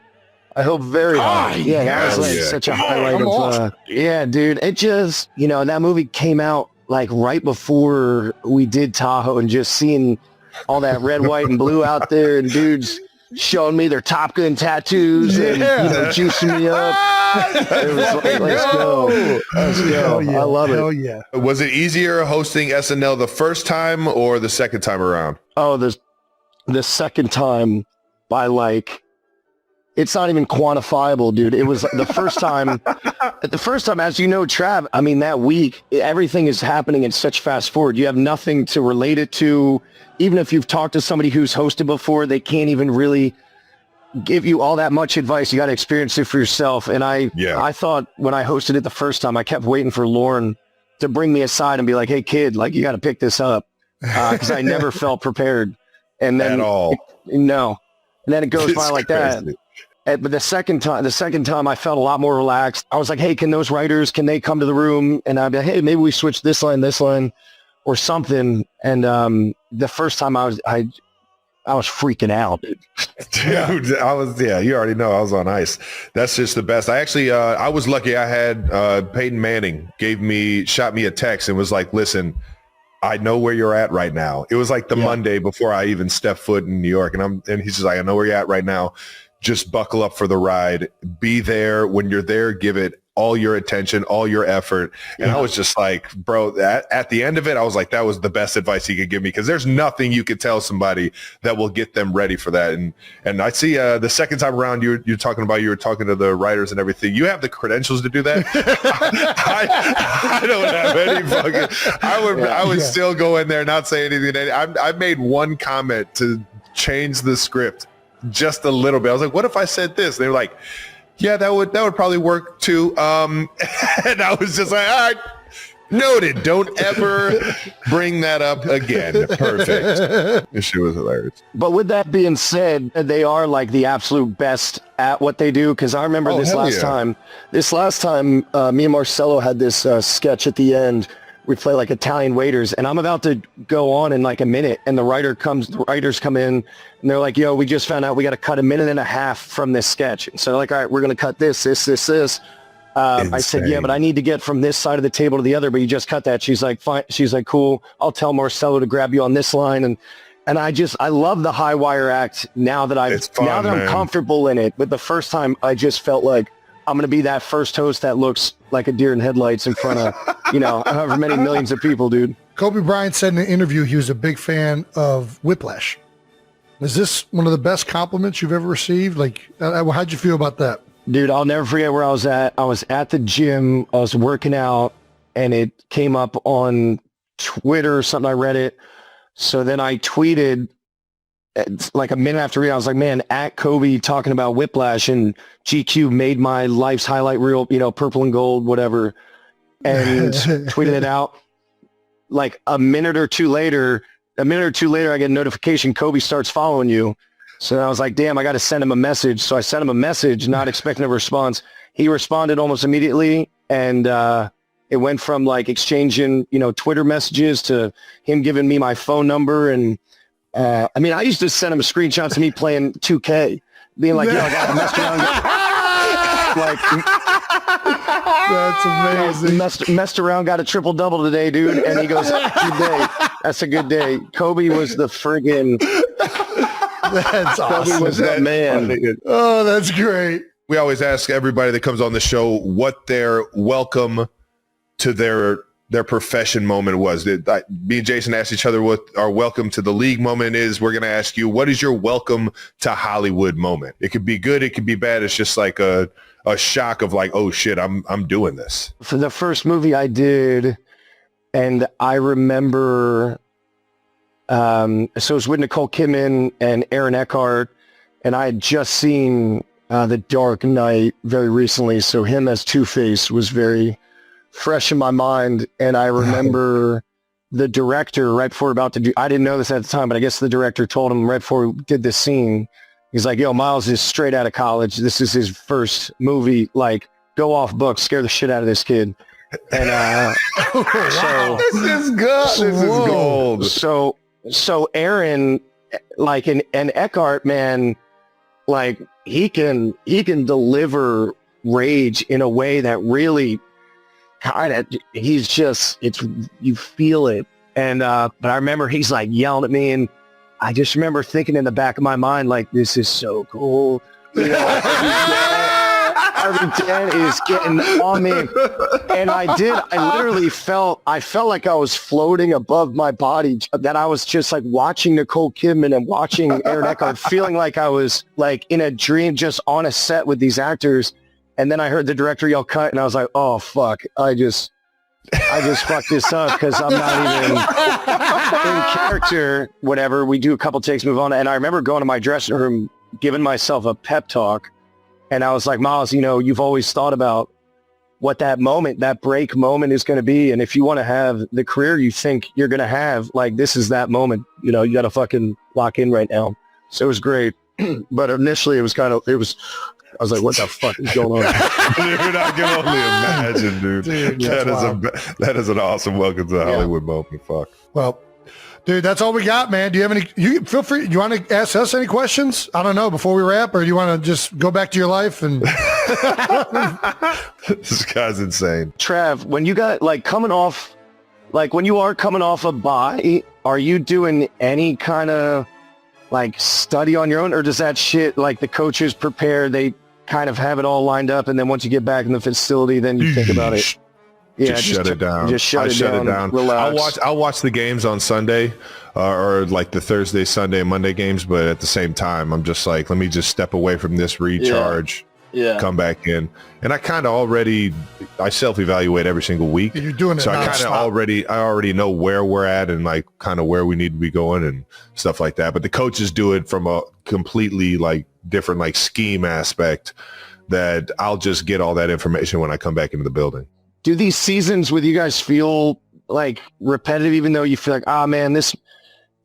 Yeah, that was like such a highlight of, yeah, dude. It just, that movie came out like right before we did Tahoe, and just seeing all that red, white, and blue out there, and dudes showing me their Top Gun tattoos and juicing me up. It was like, let's go. Yeah. I love it. Hell yeah. Was it easier hosting SNL the first time or the second time around? Oh, the second time by like, it's not even quantifiable, dude. It was the first time, as you know, Trav, I mean, that week, everything is happening in such fast forward. You have nothing to relate it to. Even if you've talked to somebody who's hosted before, they can't even really give you all that much advice. You got to experience it for yourself. And I thought when I hosted it the first time, I kept waiting for Lauren to bring me aside and be like, hey, kid, like, you got to pick this up. Because I never felt prepared. And then, at all. No. And then it goes by like crazy. that. But the second time I felt a lot more relaxed. I was like, hey, can those writers, can they come to the room? And I'd be like, hey, maybe we switch this line, or something. And the first time I was freaking out, dude. Dude, you already know I was on ice. That's just the best. I actually, I was lucky. I had Peyton Manning shot me a text and was like, listen, I know where you're at right now. It was like the Monday before I even stepped foot in New York. And he's just like, I know where you're at right now. Just buckle up for the ride. Be there. When you're there, give it all your attention, all your effort. And I was just like, bro, at the end of it, I was like, that was the best advice he could give me, because there's nothing you could tell somebody that will get them ready for that. And I see the second time around, you were talking to the writers and everything. You have the credentials to do that. I don't have any fucking. I would still go in there and not say anything. I made one comment to change the script just a little bit. I was like, what if I said this? They were like, yeah, that would probably work too. And I was just like, all right, noted. Don't ever bring that up again. Perfect. This shit was hilarious. But with that being said, they are like the absolute best at what they do. Because I remember this last time, me and Marcelo had this sketch at the end. We play like Italian waiters, and I'm about to go on in like a minute, and the writers come in, and they're like, yo, we just found out we got to cut 1.5 minutes from this sketch. So they're like, all right, we're going to cut this. I said, yeah, but I need to get from this side of the table to the other, but you just cut that. She's like, fine. She's like, cool. I'll tell Marcelo to grab you on this line. And I love the high wire act now that I'm comfortable in it. But the first time I just felt like I'm going to be that first host that looks like a deer in headlights in front of, however many millions of people, dude. Kobe Bryant said in an interview he was a big fan of Whiplash. Is this one of the best compliments you've ever received? Like, how'd you feel about that? Dude, I'll never forget where I was at. I was at the gym. I was working out, and it came up on Twitter or something. I read it. So then I tweeted like a minute after reading. I was like, man, at Kobe talking about Whiplash, and GQ made my life's highlight reel, purple and gold, whatever, and tweeted it out. Like a minute or two later, I get a notification, Kobe starts following you. So I was like, damn, I got to send him a message. So I sent him a message, not expecting a response. He responded almost immediately, and it went from like exchanging, Twitter messages to him giving me my phone number. And I used to send him screenshots of me playing 2K, being like, yo, I got to mess around. Like, that's amazing. Messed around, got a triple-double today, dude. And he goes, good day. That's a good day. Kobe was the friggin'... That's awesome. Kobe was the man. Oh, that's great. We always ask everybody that comes on the show what their welcome to their profession moment was. Me and Jason asked each other what our welcome to the league moment is. We're going to ask you, what is your welcome to Hollywood moment? It could be good. It could be bad. It's just like a shock of like, oh shit, I'm doing this. For the first movie I did, and I remember, so it was with Nicole Kidman and Aaron Eckhart, and I had just seen The Dark Knight very recently, so him as Two-Face was very fresh in my mind, and I remember the director right before about to do. I didn't know this at the time, but I guess the director told him right before we did this scene. He's like, "Yo, Miles is straight out of college. This is his first movie. Like, go off book, scare the shit out of this kid." And so This is good. This is gold. So Aaron, like and Eckhart, man, like he can deliver rage in a way that really kind of you feel it. And but I remember he's like yelling at me, and I just remember thinking in the back of my mind, like, this is so cool. You know, every dad is getting on me. And I literally felt like I was floating above my body, that I was just like watching Nicole Kidman and watching Aaron Eckhart, feeling like I was like in a dream, just on a set with these actors. And then I heard the director yell cut, and I was like, oh, fuck. I just fucked this up because I'm not even in character, whatever. We do a couple takes, move on. And I remember going to my dressing room, giving myself a pep talk. And I was like, Miles, you know, you've always thought about what that moment, that break moment is going to be. And if you want to have the career you think you're going to have, like, this is that moment. You know, you got to fucking lock in right now. So it was great. But initially I was like, what the fuck is going on? Dude, I can only imagine, dude. That is an awesome welcome to the Hollywood moment. Fuck. Well, dude, that's all we got, man. Do you have any? You feel free. You want to ask us any questions? I don't know before we wrap, or do you want to just go back to your life and? This guy's insane. Trav, when you got when you are coming off a bye, are you doing any kind of like study on your own, or does that shit, like, the coaches prepare, they kind of have it all lined up, and then once you get back in the facility, then you think about it? Yeah, just shut it down. Just shut it down. Relax. I'll watch the games on Sunday, or like the Thursday, Sunday, Monday games. But at the same time, I'm just like, let me just step away from this, recharge, come back in. And I kind of I self-evaluate every single week. You're doing it. So I already know where we're at and like kind of where we need to be going and stuff like that. But the coaches do it from a completely like different like scheme aspect that I'll just get all that information when I come back into the building. Do these seasons with you guys feel like repetitive, even though you feel like, man,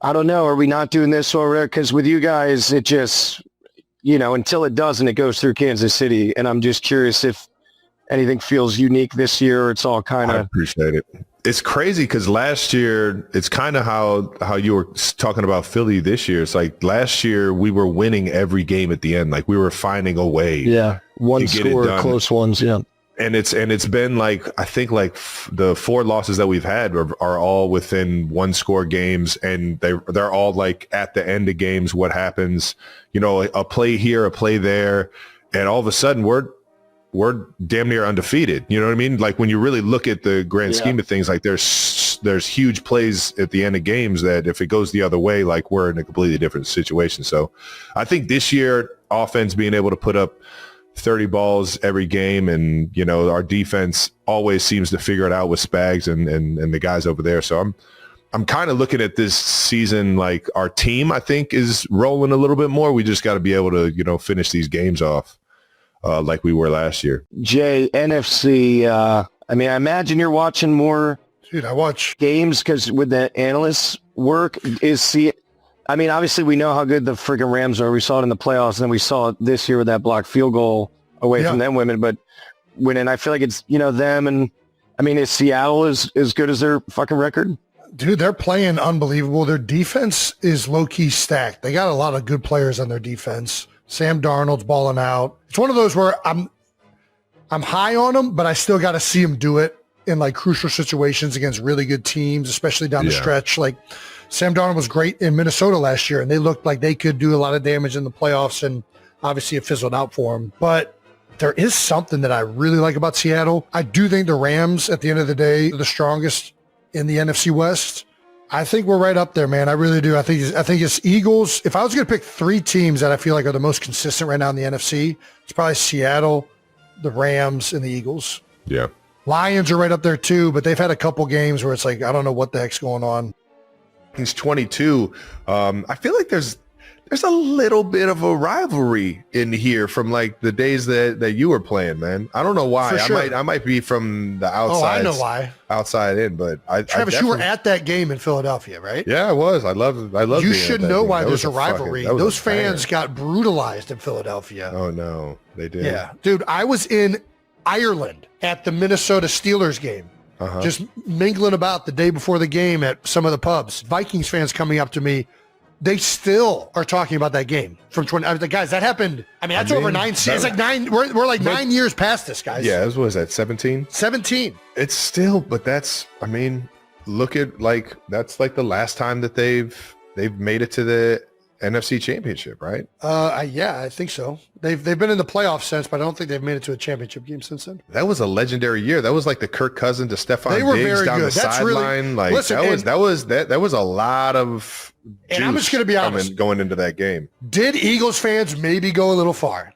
I don't know, are we not doing this or whatever? Because with you guys, it just, you know, until it doesn't, it goes through Kansas City. And I'm just curious if anything feels unique this year, or it's all kind of. I appreciate it. It's crazy because last year, it's kind of how you were talking about Philly this year. It's like last year we were winning every game at the end. Like we were finding a way. Yeah. One score, close ones. Yeah. And it's been like, I think like the 4 losses that we've had are all within 1-score games, and they're all like at the end of games. What happens, you know, a play here, a play there, and all of a sudden we're damn near undefeated. You know what I mean? Like when you really look at the grand scheme of things, like there's huge plays at the end of games that if it goes the other way, like we're in a completely different situation. So I think this year offense being able to put up 30 balls every game, and you know our defense always seems to figure it out with Spags and the guys over there. So I'm kind of looking at this season like our team, I think, is rolling a little bit more. We just got to be able to, you know, finish these games off like we were last year. Jay, NFC, I mean, I imagine you're watching more. Dude, I watch games because with the analysts work I mean, obviously we know how good the freaking Rams are. We saw it in the playoffs, and then we saw it this year with that blocked field goal away from them women. But winning, I feel like it's, you know, them, and I mean, is Seattle as good as their fucking record? Dude, they're playing unbelievable. Their defense is low-key stacked. They got a lot of good players on their defense. Sam Darnold's balling out. It's one of those where I'm high on them, but I still got to see them do it in like crucial situations against really good teams, especially down the stretch. Like Sam Darnold was great in Minnesota last year, and they looked like they could do a lot of damage in the playoffs, and obviously it fizzled out for them. But there is something that I really like about Seattle. I do think the Rams, at the end of the day, are the strongest in the NFC West. I think we're right up there, man. I really do. I think it's Eagles. If I was going to pick 3 teams that I feel like are the most consistent right now in the NFC, it's probably Seattle, the Rams, and the Eagles. Yeah. Lions are right up there too, but they've had a couple games where it's like, I don't know what the heck's going on. He's 22. I feel like there's a little bit of a rivalry in here from like the days that you were playing, man. I don't know why. For sure. I might be from the Oh, outside. I know why. Outside in, but Travis, you were at that game in Philadelphia, right? Yeah, I was. I love. You should know why there's a fucking- rivalry. that was Those a banger. fans got brutalized in Philadelphia. Oh no, they did. Yeah, dude, I was in Ireland at the Minnesota Steelers game, Uh-huh. just mingling about the day before the game at some of the pubs. Vikings fans coming up to me. They still are talking about that game from 20. I was like, guys, that happened. I mean, that's over 9 seasons. It's like 9. We're like 9 years past this, guys. Yeah, what was that? 17. 17. It's still, but that's. I mean, look at like that's like the last time that they've made it to the NFC Championship, right? Yeah, I think so. They've been in the playoffs since, but I don't think they've made it to a championship game since then. That was a legendary year. That was like the Kirk Cousins to Stephon They were Diggs very down good. the That's really- sideline. Like listen, that was a lot of. And I'm just gonna be honest. Going into that game. Did Eagles fans maybe go a little far?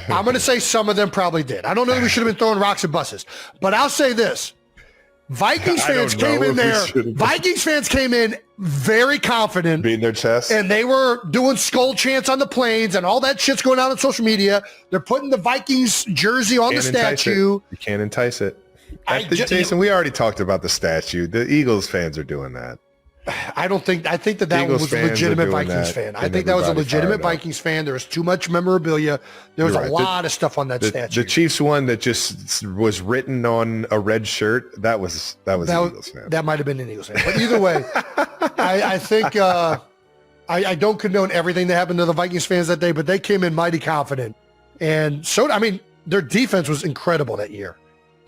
I'm going to say some of them probably did. I don't know that we should have been throwing rocks at buses, but I'll say this. Vikings I don't fans know came in if we there. should have. Vikings fans came in very confident, Beating their chest. and they were doing skull chants on the planes and all that shit's going on social media. They're putting the Vikings jersey on the Can't entice it. statue. You can't entice it. I ju- Jason, we already talked about the statue. The Eagles fans are doing that. I think that Eagles was a fans are legitimate doing Vikings that, fan. I and think that was a everybody legitimate fired up. Vikings fan. There was too much memorabilia. There was You're a right. lot of stuff on that statue. The Chiefs one that just was written on a red shirt. That was the Eagles fan. That might have been an Eagles fan. But either way, I think I don't condone everything that happened to the Vikings fans that day, but they came in mighty confident. And so, I mean, their defense was incredible that year.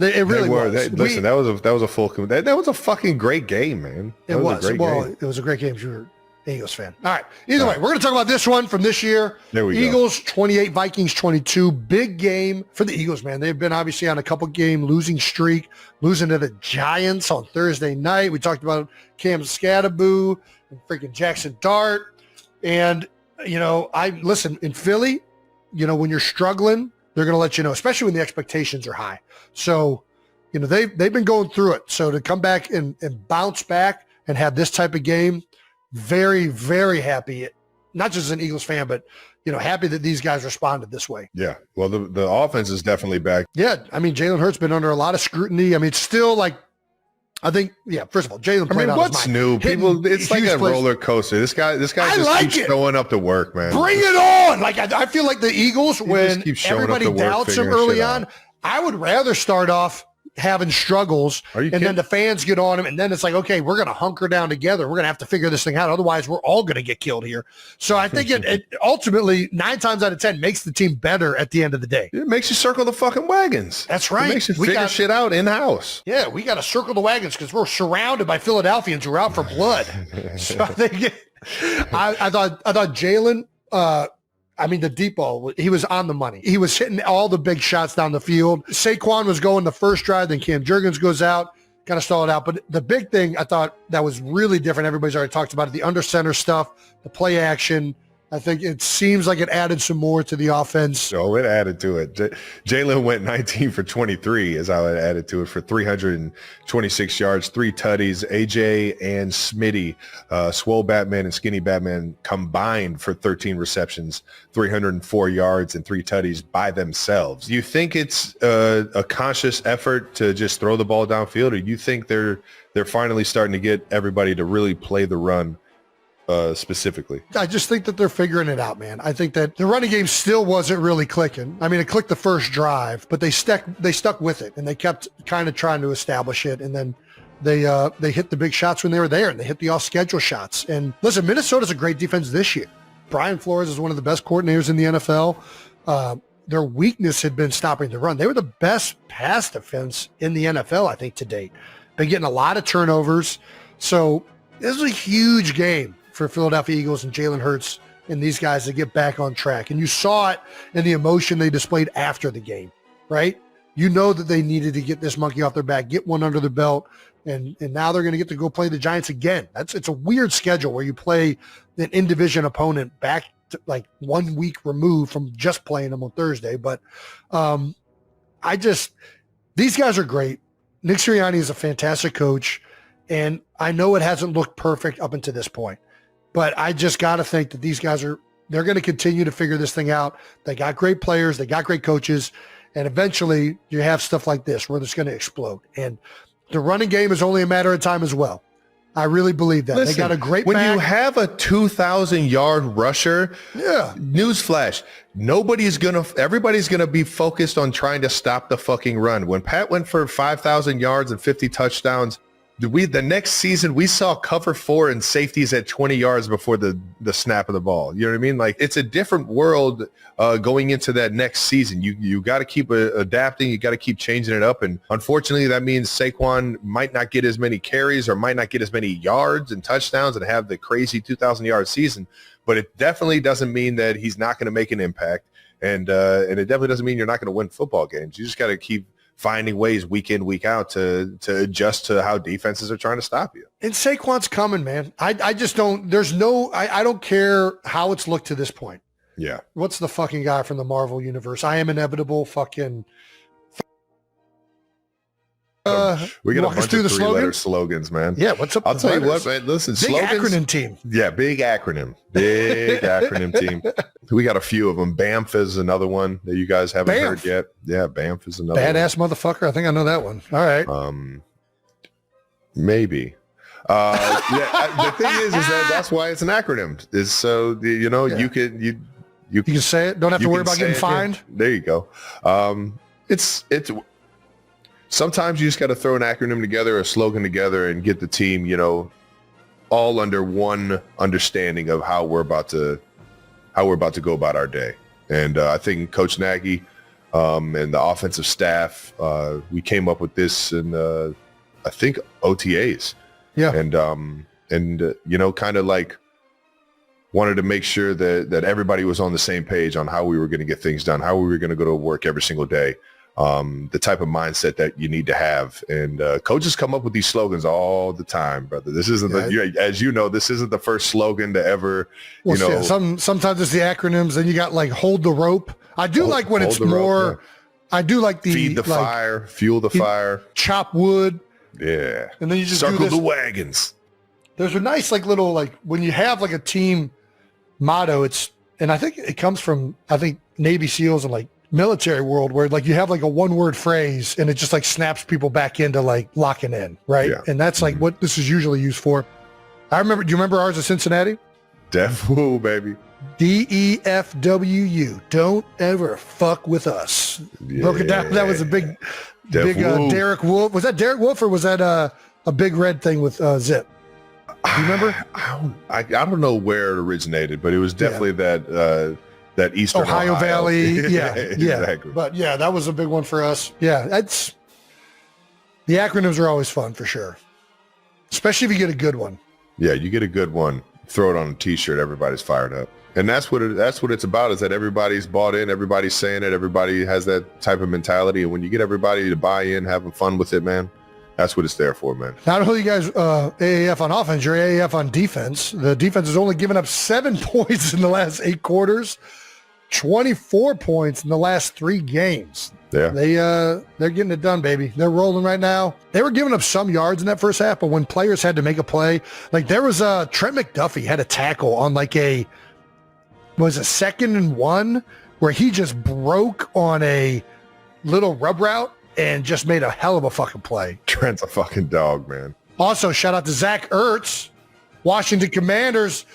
It really was. Listen, that was a full. That was a fucking great game, man. It That was. a great Well, game. it was a great game if you were an Eagles fan. All right. Either way, we're going to talk about this one from this year. There we go. Eagles 28, Vikings 22. Big game for the Eagles, man. They've been obviously on a couple game losing streak, losing to the Giants on Thursday night. We talked about Cam Scattaboo and freaking Jackson Dart. And, listen, in Philly, when you're struggling, they're going to let you know, especially when the expectations are high. So, they've been going through it. So to come back and bounce back and have this type of game, very, very happy. Not just as an Eagles fan, but, happy that these guys responded this way. Yeah. Well, the offense is definitely back. Yeah. I mean, Jalen Hurts been under a lot of scrutiny. I mean, it's still like, I think, first of all, Jalen played out his What's mind. new? Hitting People, it's like huge a plays. roller coaster. This guy I just like keeps it. showing up to work, man. Bring it on. Like, I feel like the Eagles, when keeps showing up everybody to work, doubts them figuring early shit on, out. I would rather start off having struggles Are you and kidding? then the fans get on him and then it's like, okay, we're going to hunker down together. We're going to have to figure this thing out. Otherwise, we're all going to get killed here. So I think it ultimately 9 times out of 10 makes the team better at the end of the day. It makes you circle the fucking wagons. That's right. It makes you We figure got- shit out in-house. Yeah, we got to circle the wagons because we're surrounded by Philadelphians who are out for blood. So I think I thought Jalen, the deep ball, he was on the money. He was hitting all the big shots down the field. Saquon was going the first drive, then Cam Jurgens goes out, kind of stalled out. But the big thing I thought that was really different, everybody's already talked about it, the under center stuff, the play action. I think it seems like it added some more to the offense. So it added to it. Jalen went 19 for 23 as I added to it for 326 yards, 3 tutties. AJ and Smitty, Swole Batman and Skinny Batman combined for 13 receptions, 304 yards and 3 tutties by themselves. You think it's a conscious effort to just throw the ball downfield, or you think they're finally starting to get everybody to really play the run? Specifically, I just think that they're figuring it out, man. I think that the running game still wasn't really clicking. I mean, it clicked the first drive, but they stuck with it and they kept kind of trying to establish it. And then they hit the big shots when they were there and they hit the off schedule shots. And listen, Minnesota's a great defense this year. Brian Flores is one of the best coordinators in the NFL. Their weakness had been stopping the run. They were the best pass defense in the NFL, I think, to date. Been getting a lot of turnovers. So this is a huge game for Philadelphia Eagles and Jalen Hurts and these guys to get back on track. And you saw it in the emotion they displayed after the game, right? You know that they needed to get this monkey off their back, get one under their belt, and now they're going to get to go play the Giants again. It's a weird schedule where you play an in-division opponent back to like 1 week removed from just playing them on Thursday. But these guys are great. Nick Sirianni is a fantastic coach, and I know it hasn't looked perfect up until this point. But I just got to think that these guys are They're going to continue to figure this thing out. They got great players. They got great coaches. And eventually you have stuff like this where it's going to explode. And the running game is only a matter of time as well. I really believe that. Listen, they got a great when back. you have a 2,000-yard rusher, Yeah. newsflash, everybody's gonna be focused on trying to stop the fucking run. When Pat went for 5,000 yards and 50 touchdowns, the next season we saw cover 4 and safeties at 20 yards before the snap of the ball. You know what I mean? Like, it's a different world going into that next season. You got to keep adapting. You got to keep changing it up. And unfortunately, that means Saquon might not get as many carries or might not get as many yards and touchdowns and have the crazy 2,000-yard season. But it definitely doesn't mean that he's not going to make an impact. And it definitely doesn't mean you're not going to win football games. You just got to keep finding ways week in, week out to adjust to how defenses are trying to stop you. And Saquon's coming, man. I just don't, I don't care how it's looked to this point. Yeah. What's the fucking guy from the Marvel universe? I am inevitable fucking. We got a walk us bunch through of the three-letter slogans, man. Yeah, what's up? I'll with the tell you what, letters? man. Listen, Big slogans. acronym team. Yeah, big acronym. Big acronym team. We got a few of them. BAMF is another one that you guys haven't BAMF. heard yet. Yeah, BAMF is another Badass motherfucker. I think I know that one. All right. one. Maybe. The thing is that's why it's an acronym. Is so Yeah. you You can say it. Don't have to you worry can about getting say it, yeah. fined. There you go. It's sometimes you just got to throw an acronym together, a slogan together, and get the team, all under one understanding of how we're about to go about our day. And I think Coach Nagy and the offensive staff, we came up with this in I think OTAs. Yeah. And kind of like wanted to make sure that everybody was on the same page on how we were going to get things done, how we were going to go to work every single day, the type of mindset that you need to have. And coaches come up with these slogans all the time, brother. This isn't as you know, this isn't the first slogan to ever, sometimes it's the acronyms, and you got like hold the rope. I do like when it's more, I do like the feed the fire, fuel the fire, chop wood. Yeah. And then you just circle do this. the wagons. There's a nice little when you have a team motto, and I think it comes from Navy SEALs and military world where you have a one word phrase and it just snaps people back into locking in, right? Yeah. And that's what this is usually used for. Do you remember ours at Cincinnati? Defwoo, baby. DEFWU. Don't ever fuck with us. Yeah. Broke it down. That was a big Derek Wolf. Was that Derek Wolf or was that a big red thing with Zip? Do you remember? I don't know where it originated, but it was definitely that Eastern Ohio Valley. Yeah. Exactly. But yeah, that was a big one for us. Yeah, the acronyms are always fun for sure, especially if you get a good one. Yeah, you get a good one, throw it on a T-shirt, everybody's fired up, and that's what it's about. Is that everybody's bought in, everybody's saying it, everybody has that type of mentality, and when you get everybody to buy in, having fun with it, man, that's what it's there for, man. Not only you guys AAF on offense, you're AAF on defense. The defense has only given up 7 points in the last 8 quarters, 24 points in the last 3 games. Yeah. They're getting it done, baby. They're rolling right now. They were giving up some yards in that first half, but when players had to make a play, there was Trent McDuffie had a tackle on a 2nd and 1 where he just broke on a little rub route and just made a hell of a fucking play. Trent's a fucking dog, man. Also, shout out to Zach Ertz, Washington Commanders.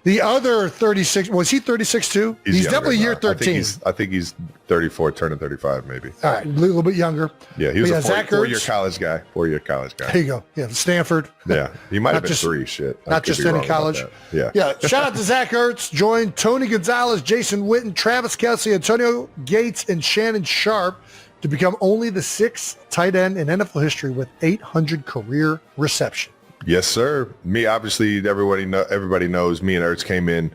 The other 36, was he 36 too? He's definitely year 13. I think he's 34, turning 35 maybe. All right, a little bit younger. Yeah, he was a Zach four-year Ertz. college guy. 4-year college guy. There you go. Yeah, Stanford. Yeah, he might have been just- 3. Shit. I Not could just be any wrong about college. that. Yeah. Yeah, shout out to Zach Ertz. Joined Tony Gonzalez, Jason Witten, Travis Kelce, Antonio Gates, and Shannon Sharp to become only the 6th tight end in NFL history with 800 career reception. Yes, sir. Me, obviously, everybody knows me and Ertz came in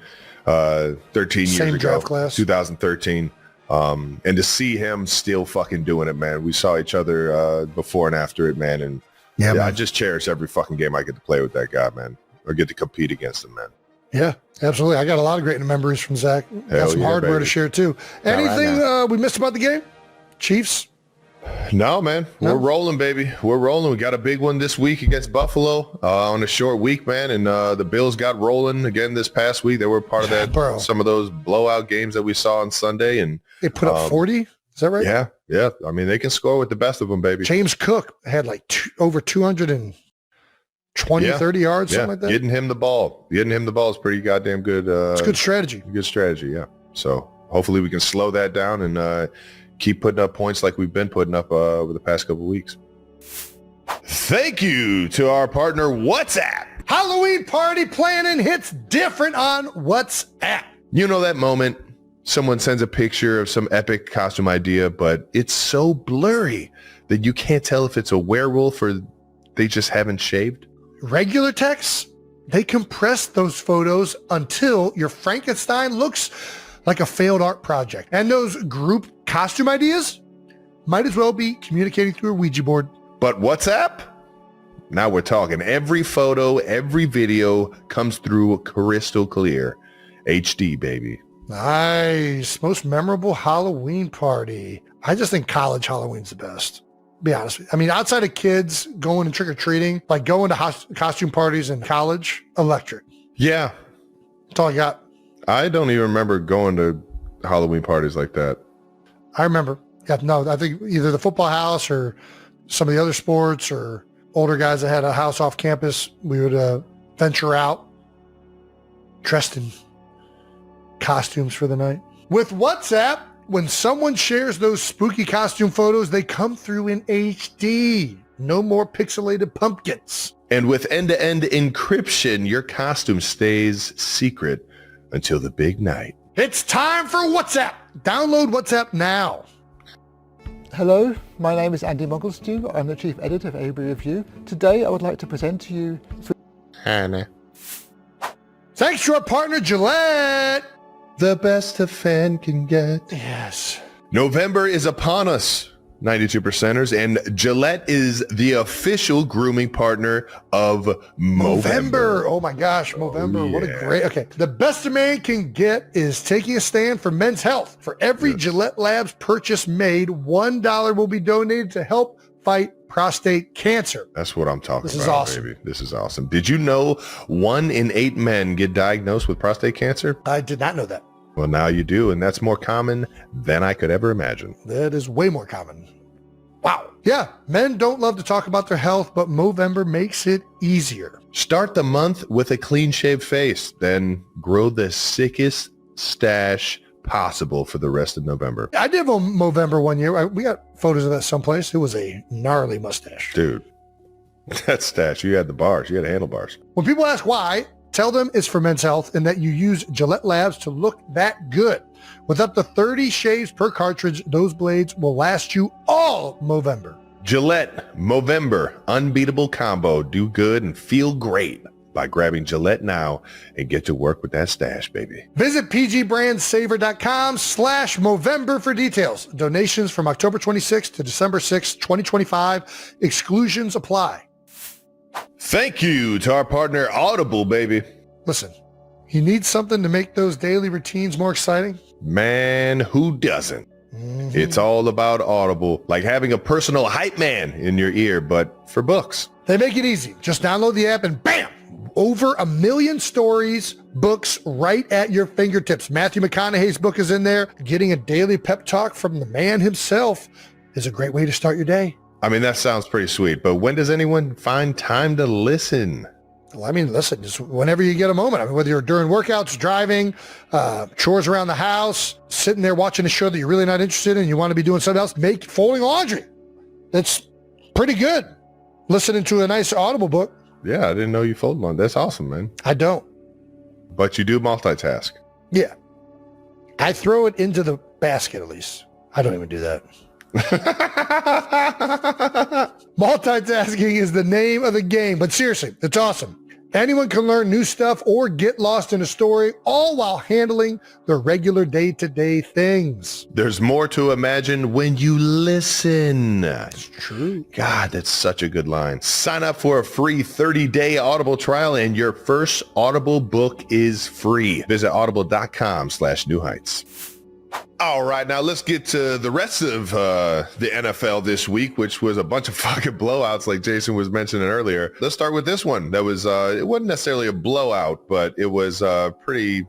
13 years Same ago, draft class. 2013. And to see him still fucking doing it, man. We saw each other before and after it, man. And Yeah, man. I just cherish every fucking game I get to play with that guy, man, or get to compete against him, man. Yeah, absolutely. I got a lot of great memories from Zach. Got Hell some yeah, hardware baby. to share too. All right, Anything now. we missed about the game? Chiefs? No, man. We're rolling, baby. We're rolling. We got a big one this week against Buffalo on a short week, man. And the Bills got rolling again this past week. They were part of that, some of those blowout games that we saw on Sunday. And they put up 40. Is that right? Yeah. Yeah. I mean, they can score with the best of them, baby. James Cook had like over 220, 30 yards, something like that. Getting him the ball is pretty goddamn good. It's good strategy. Good strategy, yeah. So hopefully we can slow that down and keep putting up points like we've been putting up over the past couple of weeks. Thank you to our partner, WhatsApp. Halloween party planning hits different on WhatsApp. You know that moment someone sends a picture of some epic costume idea, but it's so blurry that you can't tell if it's a werewolf or they just haven't shaved? Regular texts, they compress those photos until your Frankenstein looks like a failed art project. And those group costume ideas might as well be communicating through a Ouija board. But WhatsApp? Now we're talking. Every photo, every video comes through crystal clear. HD, baby. Nice. Most memorable Halloween party. I just think college Halloween's the best. Be honest with you. I mean, outside of kids going and trick-or-treating, like going to costume parties in college, electric. Yeah. That's all I got. I don't even remember going to Halloween parties like that. I remember. Yeah, no, I think either the football house or some of the other sports or older guys that had a house off campus, we would venture out dressed in costumes for the night. With WhatsApp, when someone shares those spooky costume photos, they come through in HD. No more pixelated pumpkins. And with end-to-end encryption, your costume stays secret until the big night. It's time for WhatsApp. Download WhatsApp now. Hello, my name is Andy Mogglestew. I'm the Chief Editor of Avery Review. Today I would like to present to you Hannah. Thanks to our partner Gillette. The best a fan can get. Yes. November is upon us, 92%ers, and Gillette is the official grooming partner of Movember. Oh my gosh, Movember. Oh, What a yeah. great, okay. The best a man can get is taking a stand for men's health. For every Gillette Labs purchase made, $1 will be donated to help fight prostate cancer. That's what I'm talking about, This is awesome. baby. This is awesome. Did you know 1 in 8 men get diagnosed with prostate cancer? I did not know that. Well, now you do, and that's more common than I could ever imagine. That is way more common. Wow. Yeah, men don't love to talk about their health, but Movember makes it easier. Start the month with a clean-shaved face, then grow the sickest stash possible for the rest of November. I did Movember one year. We got photos of that someplace. It was a gnarly mustache. Dude, that stash, you had the bars, you had handlebars. When people ask why, tell them it's for men's health and that you use Gillette Labs to look that good. With up to 30 shaves per cartridge, those blades will last you all Movember. Gillette, Movember, unbeatable combo. Do good and feel great by grabbing Gillette now and get to work with that stash, baby. Visit pgbrandsaver.com/Movember for details. Donations from October 26th to December 6th, 2025. Exclusions apply. Thank you to our partner Audible, baby. Listen, you need something to make those daily routines more exciting? Man, who doesn't? It's all about Audible, like having a personal hype man in your ear, but for books. They make it easy. Just download the app and bam! Over 1 million stories, books right at your fingertips. Matthew McConaughey's book is in there. Getting a daily pep talk from the man himself is a great way to start your day. I mean, that sounds pretty sweet, but when does anyone find time to listen? Well, I mean, listen, just whenever you get a moment. I mean, whether you're during workouts, driving, chores around the house, sitting there watching a show that you're really not interested in, and you want to be doing something else, folding laundry. That's pretty good. Listening to a nice Audible book. Yeah, I didn't know you folded laundry. That's awesome, man. I don't. But you do multitask. Yeah. I throw it into the basket at least. I don't even do that. Multitasking is the name of the game, but seriously, it's awesome. Anyone can learn new stuff or get lost in a story, all while handling their regular day-to-day things. There's more to imagine when you listen. It's true. God, that's such a good line. Sign up for a free 30-day Audible trial and your first Audible book is free. Visit audible.com/newheights. All right, now let's get to the rest of the NFL this week, which was a bunch of fucking blowouts like Jason was mentioning earlier. Let's start with this one. That was, it wasn't necessarily a blowout, but it was pretty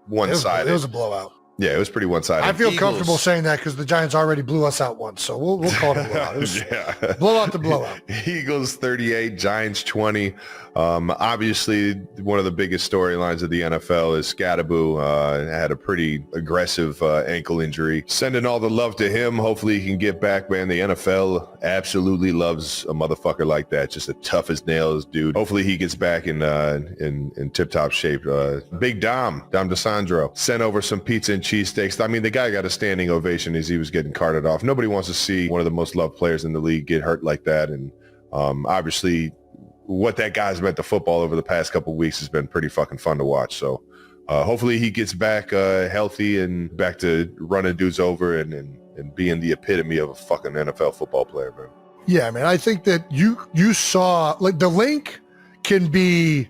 one-sided. It was a blowout. Yeah, it was pretty one-sided. I feel comfortable saying that because the Giants already blew us out once, so we'll call it a blowout. It was blowout to blowout. Eagles 38, Giants 20. Obviously, one of the biggest storylines of the NFL is Scadaboo had a pretty aggressive ankle injury. Sending all the love to him. Hopefully he can get back, man. The NFL absolutely loves a motherfucker like that. Just a tough as nails dude. Hopefully he gets back in tip-top shape. Big Dom DeSandro sent over some pizza and cheesesteaks. I mean, the guy got a standing ovation as he was getting carted off. Nobody wants to see one of the most loved players in the league get hurt like that. And obviously what that guy's meant to football over the past couple of weeks has been pretty fucking fun to watch. So hopefully he gets back healthy and back to running dudes over and being the epitome of a fucking NFL football player, man. Yeah, man. I think that you saw, like, the link can be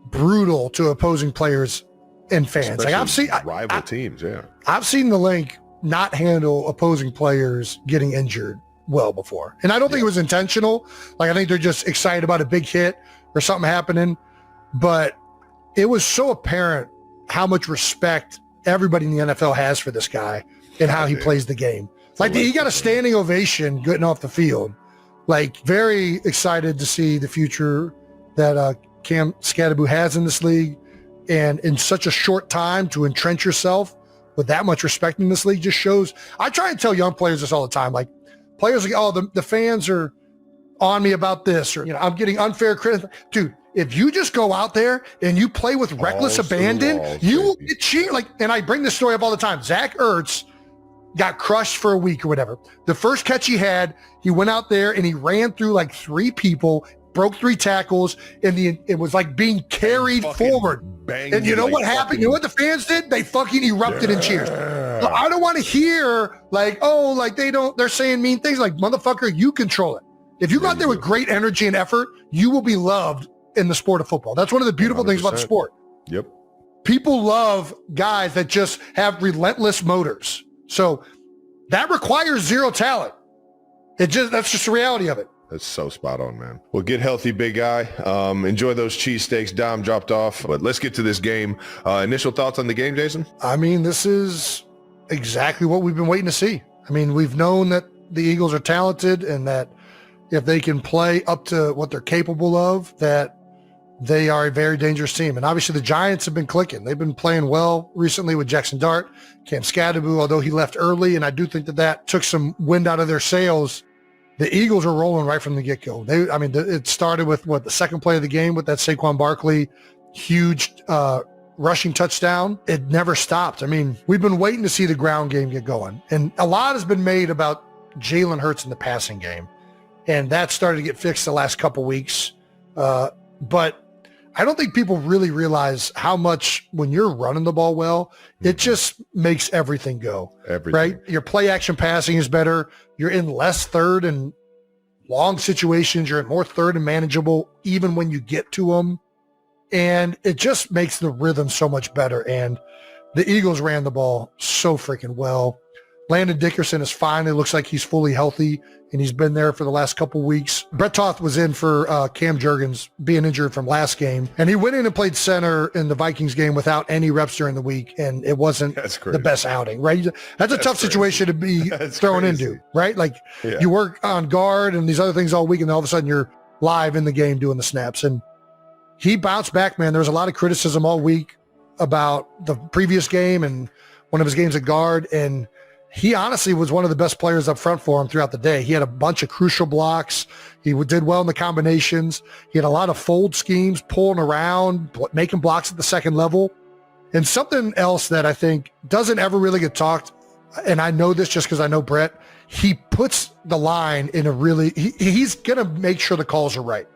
brutal to opposing players and fans. Especially like I've seen rival teams. Yeah, I've seen the link not handle opposing players getting injured well before. And I don't think it was intentional. Like, I think they're just excited about a big hit or something happening. But it was so apparent how much respect everybody in the NFL has for this guy and how he plays the game. Like, he got a standing ovation getting off the field. Like, very excited to see the future that Cam Scadaboo has in this league. And in such a short time to entrench yourself with that much respect in this league just shows. I try and tell young players this all the time. Like, players like, oh, the fans are on me about this, or, I'm getting unfair criticism. Dude, if you just go out there and you play with reckless abandon, you will get cheered. Like, and I bring this story up all the time. Zach Ertz got crushed for a week or whatever. The first catch he had, he went out there and he ran through like 3 people, broke 3 tackles, and it was like being carried forward. And you know what happened? You know what the fans did? They fucking erupted in cheers. So I don't want to hear like, oh, like they're saying mean things. Like, motherfucker, you control it. If you go out there with great energy and effort, you will be loved in the sport of football. That's one of the beautiful 100%. things about the sport. Yep. People love guys that just have relentless motors. So that requires zero talent. That's just the reality of it. That's so spot on, man. Well, get healthy, big guy. Enjoy those cheesesteaks Dom dropped off. But let's get to this game. Initial thoughts on the game, Jason? I mean, this is exactly what we've been waiting to see. I mean, we've known that the Eagles are talented and that if they can play up to what they're capable of, that they are a very dangerous team. And obviously the Giants have been clicking. They've been playing well recently with Jackson Dart, Cam Scadaboo, although he left early. And I do think that took some wind out of their sails. The Eagles are rolling right from the get-go. It started with the second play of the game with that Saquon Barkley huge rushing touchdown. It never stopped. I mean, we've been waiting to see the ground game get going. And a lot has been made about Jalen Hurts in the passing game. And that started to get fixed the last couple weeks. But I don't think people really realize how much when you're running the ball well, it just makes everything go. Right? Your play action passing is better. You're in less third and long situations. You're in more third and manageable even when you get to them. And it just makes the rhythm so much better. And the Eagles ran the ball so freaking well. Landon Dickerson is fine. It looks like he's fully healthy, and he's been there for the last couple weeks. Brett Toth was in for Cam Jurgens being injured from last game, and he went in and played center in the Vikings game without any reps during the week, and it wasn't the best outing, right? That's a tough situation to be thrown into, right? Like, you work on guard and these other things all week, and then all of a sudden you're live in the game doing the snaps. And he bounced back, man. There was a lot of criticism all week about the previous game and one of his games at guard, and he honestly was one of the best players up front for him throughout the day. He had a bunch of crucial blocks. He did well in the combinations. He had a lot of fold schemes, pulling around, making blocks at the second level. And something else that I think doesn't ever really get talked, and I know this just because I know Brett, he puts the line in a really, he's going to make sure the calls are right.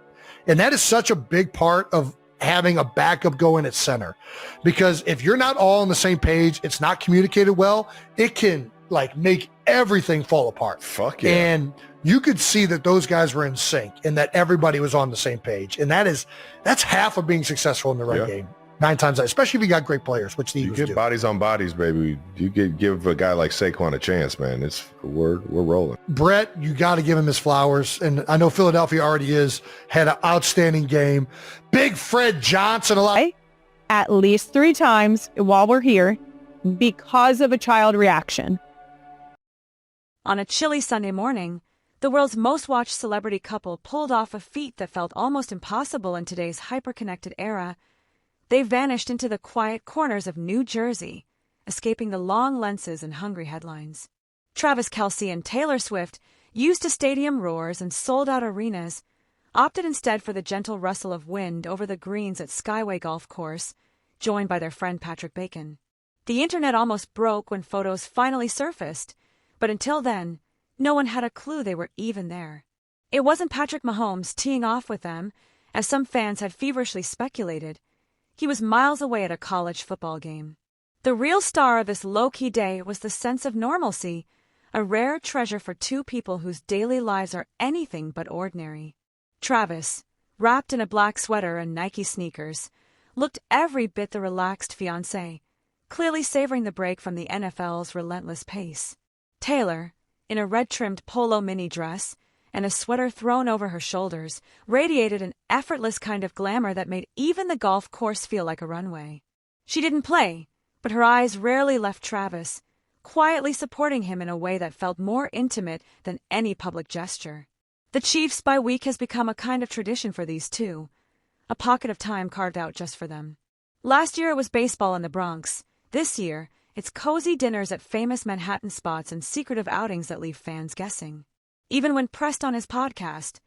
And that is such a big part of having a backup going at center. Because if you're not all on the same page, it's not communicated well, it can like make everything fall apart. Fuck yeah. And you could see that those guys were in sync and that everybody was on the same page. And that's half of being successful in the run game. 9 times out, especially if you got great players, which the You Eagles get do. bodies on bodies, baby. You give a guy like Saquon a chance, man. We're rolling. Brett, you got to give him his flowers. And I know Philadelphia already had an outstanding game. Big Fred Johnson, at least 3 times while we're here because of a child reaction. On a chilly Sunday morning, the world's most watched celebrity couple pulled off a feat that felt almost impossible in today's hyper-connected era. They vanished into the quiet corners of New Jersey, escaping the long lenses and hungry headlines. Travis Kelce and Taylor Swift, used to stadium roars and sold-out arenas, opted instead for the gentle rustle of wind over the greens at Skyway Golf Course, joined by their friend Patrick Bacon. The internet almost broke when photos finally surfaced, but until then, no one had a clue they were even there. It wasn't Patrick Mahomes teeing off with them, as some fans had feverishly speculated. He was miles away at a college football game. The real star of this low-key day was the sense of normalcy, a rare treasure for 2 people whose daily lives are anything but ordinary. Travis, wrapped in a black sweater and Nike sneakers, looked every bit the relaxed fiancé, clearly savoring the break from the NFL's relentless pace. Taylor, in a red-trimmed polo mini dress and a sweater thrown over her shoulders, radiated an effortless kind of glamour that made even the golf course feel like a runway. She didn't play, but her eyes rarely left Travis, quietly supporting him in a way that felt more intimate than any public gesture. The Chiefs bye week has become a kind of tradition for these 2, a pocket of time carved out just for them. Last year it was baseball in the Bronx. This year, it's cozy dinners at famous Manhattan spots and secretive outings that leave fans guessing. Even when pressed on his podcast,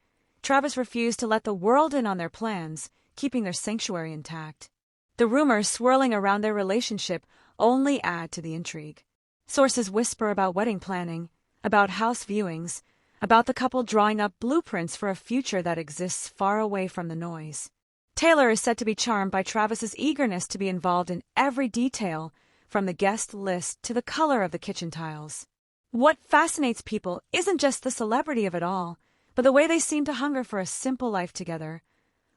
Travis refused to let the world in on their plans, keeping their sanctuary intact. The rumors swirling around their relationship only add to the intrigue. Sources whisper about wedding planning, about house viewings, about the couple drawing up blueprints for a future that exists far away from the noise. Taylor is said to be charmed by Travis's eagerness to be involved in every detail, from the guest list to the color of the kitchen tiles. What fascinates people isn't just the celebrity of it all, but the way they seem to hunger for a simple life together,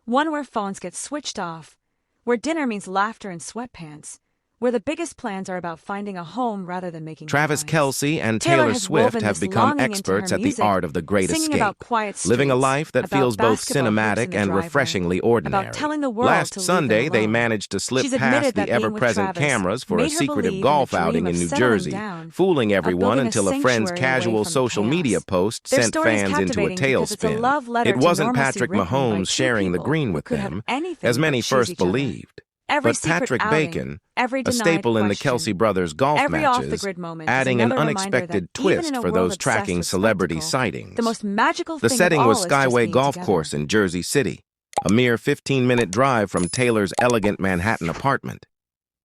one where phones get switched off, where dinner means laughter and sweatpants, where the biggest plans are about finding a home rather than making Travis headlines. Kelce and Taylor Taylor has Swift woven have this become longing into experts her at the music, art of the great singing escape, about quiet living a streets, life that about feels both basketball hoops in cinematic the and driveway, refreshingly ordinary. about telling the world Last to leave Sunday, them they alone. managed to slip She's past admitted the that being with ever-present Travis cameras for a made her secretive believe golf in the dream outing in of New settling Jersey, down, fooling of everyone building a until a friend's sanctuary away casual from the social media chaos. post Their sent story is fans into a captivating because it's a tailspin. love letter It to wasn't normalcy Patrick written by Mahomes 2 sharing the people green who with could have them, anything as many but choose first each other. believed. Every But secret Patrick outing, Bacon, every a denied staple in the question, Kelce brothers golf every matches, off-the-grid moment is adding an another reminder unexpected that even twist in a for world those obsessed tracking with celebrity spectacle, sightings. the most magical The thing setting of all was is just Skyway being Golf together. Course in Jersey City, a mere 15-minute drive from Taylor's elegant Manhattan apartment.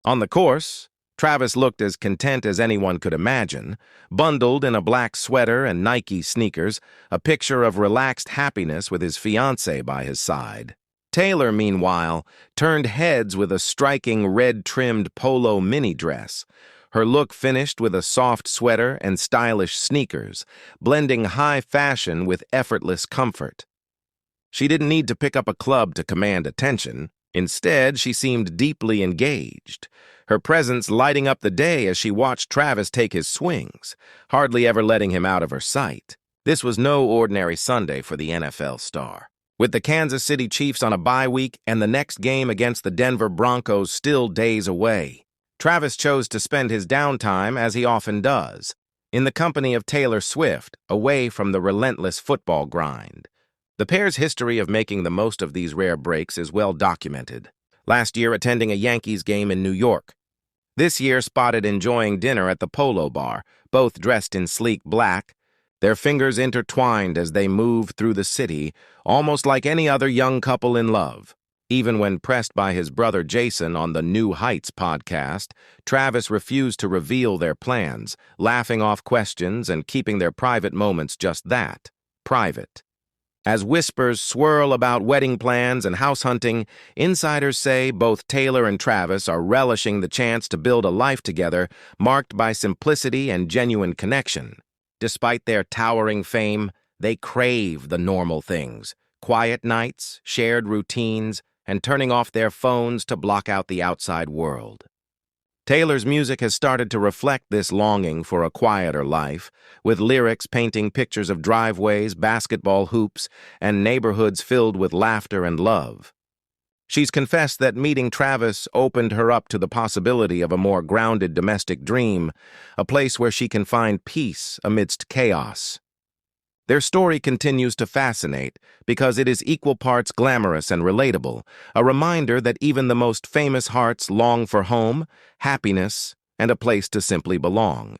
On the course, Travis looked as content as anyone could imagine, bundled in a black sweater and Nike sneakers, a picture of relaxed happiness with his fiancée by his side. Taylor, meanwhile, turned heads with a striking red-trimmed polo mini dress, her look finished with a soft sweater and stylish sneakers, blending high fashion with effortless comfort. She didn't need to pick up a club to command attention. Instead, she seemed deeply engaged, her presence lighting up the day as she watched Travis take his swings, hardly ever letting him out of her sight. This was no ordinary Sunday for the NFL star. With the Kansas City Chiefs on a bye week and the next game against the Denver Broncos still days away, Travis chose to spend his downtime, as he often does, in the company of Taylor Swift, away from the relentless football grind. The pair's history of making the most of these rare breaks is well documented. Last year, attending a Yankees game in New York. This year, spotted enjoying dinner at the Polo Bar, both dressed in sleek black, their fingers intertwined as they moved through the city, almost like any other young couple in love. Even when pressed by his brother Jason on the New Heights podcast, Travis refused to reveal their plans, laughing off questions and keeping their private moments just that, private. As whispers swirl about wedding plans and house hunting, insiders say both Taylor and Travis are relishing the chance to build a life together marked by simplicity and genuine connection. Despite their towering fame, they crave the normal things: quiet nights, shared routines, and turning off their phones to block out the outside world. Taylor's music has started to reflect this longing for a quieter life, with lyrics painting pictures of driveways, basketball hoops, and neighborhoods filled with laughter and love. She's confessed that meeting Travis opened her up to the possibility of a more grounded domestic dream, a place where she can find peace amidst chaos. Their story continues to fascinate because it is equal parts glamorous and relatable, a reminder that even the most famous hearts long for home, happiness, and a place to simply belong.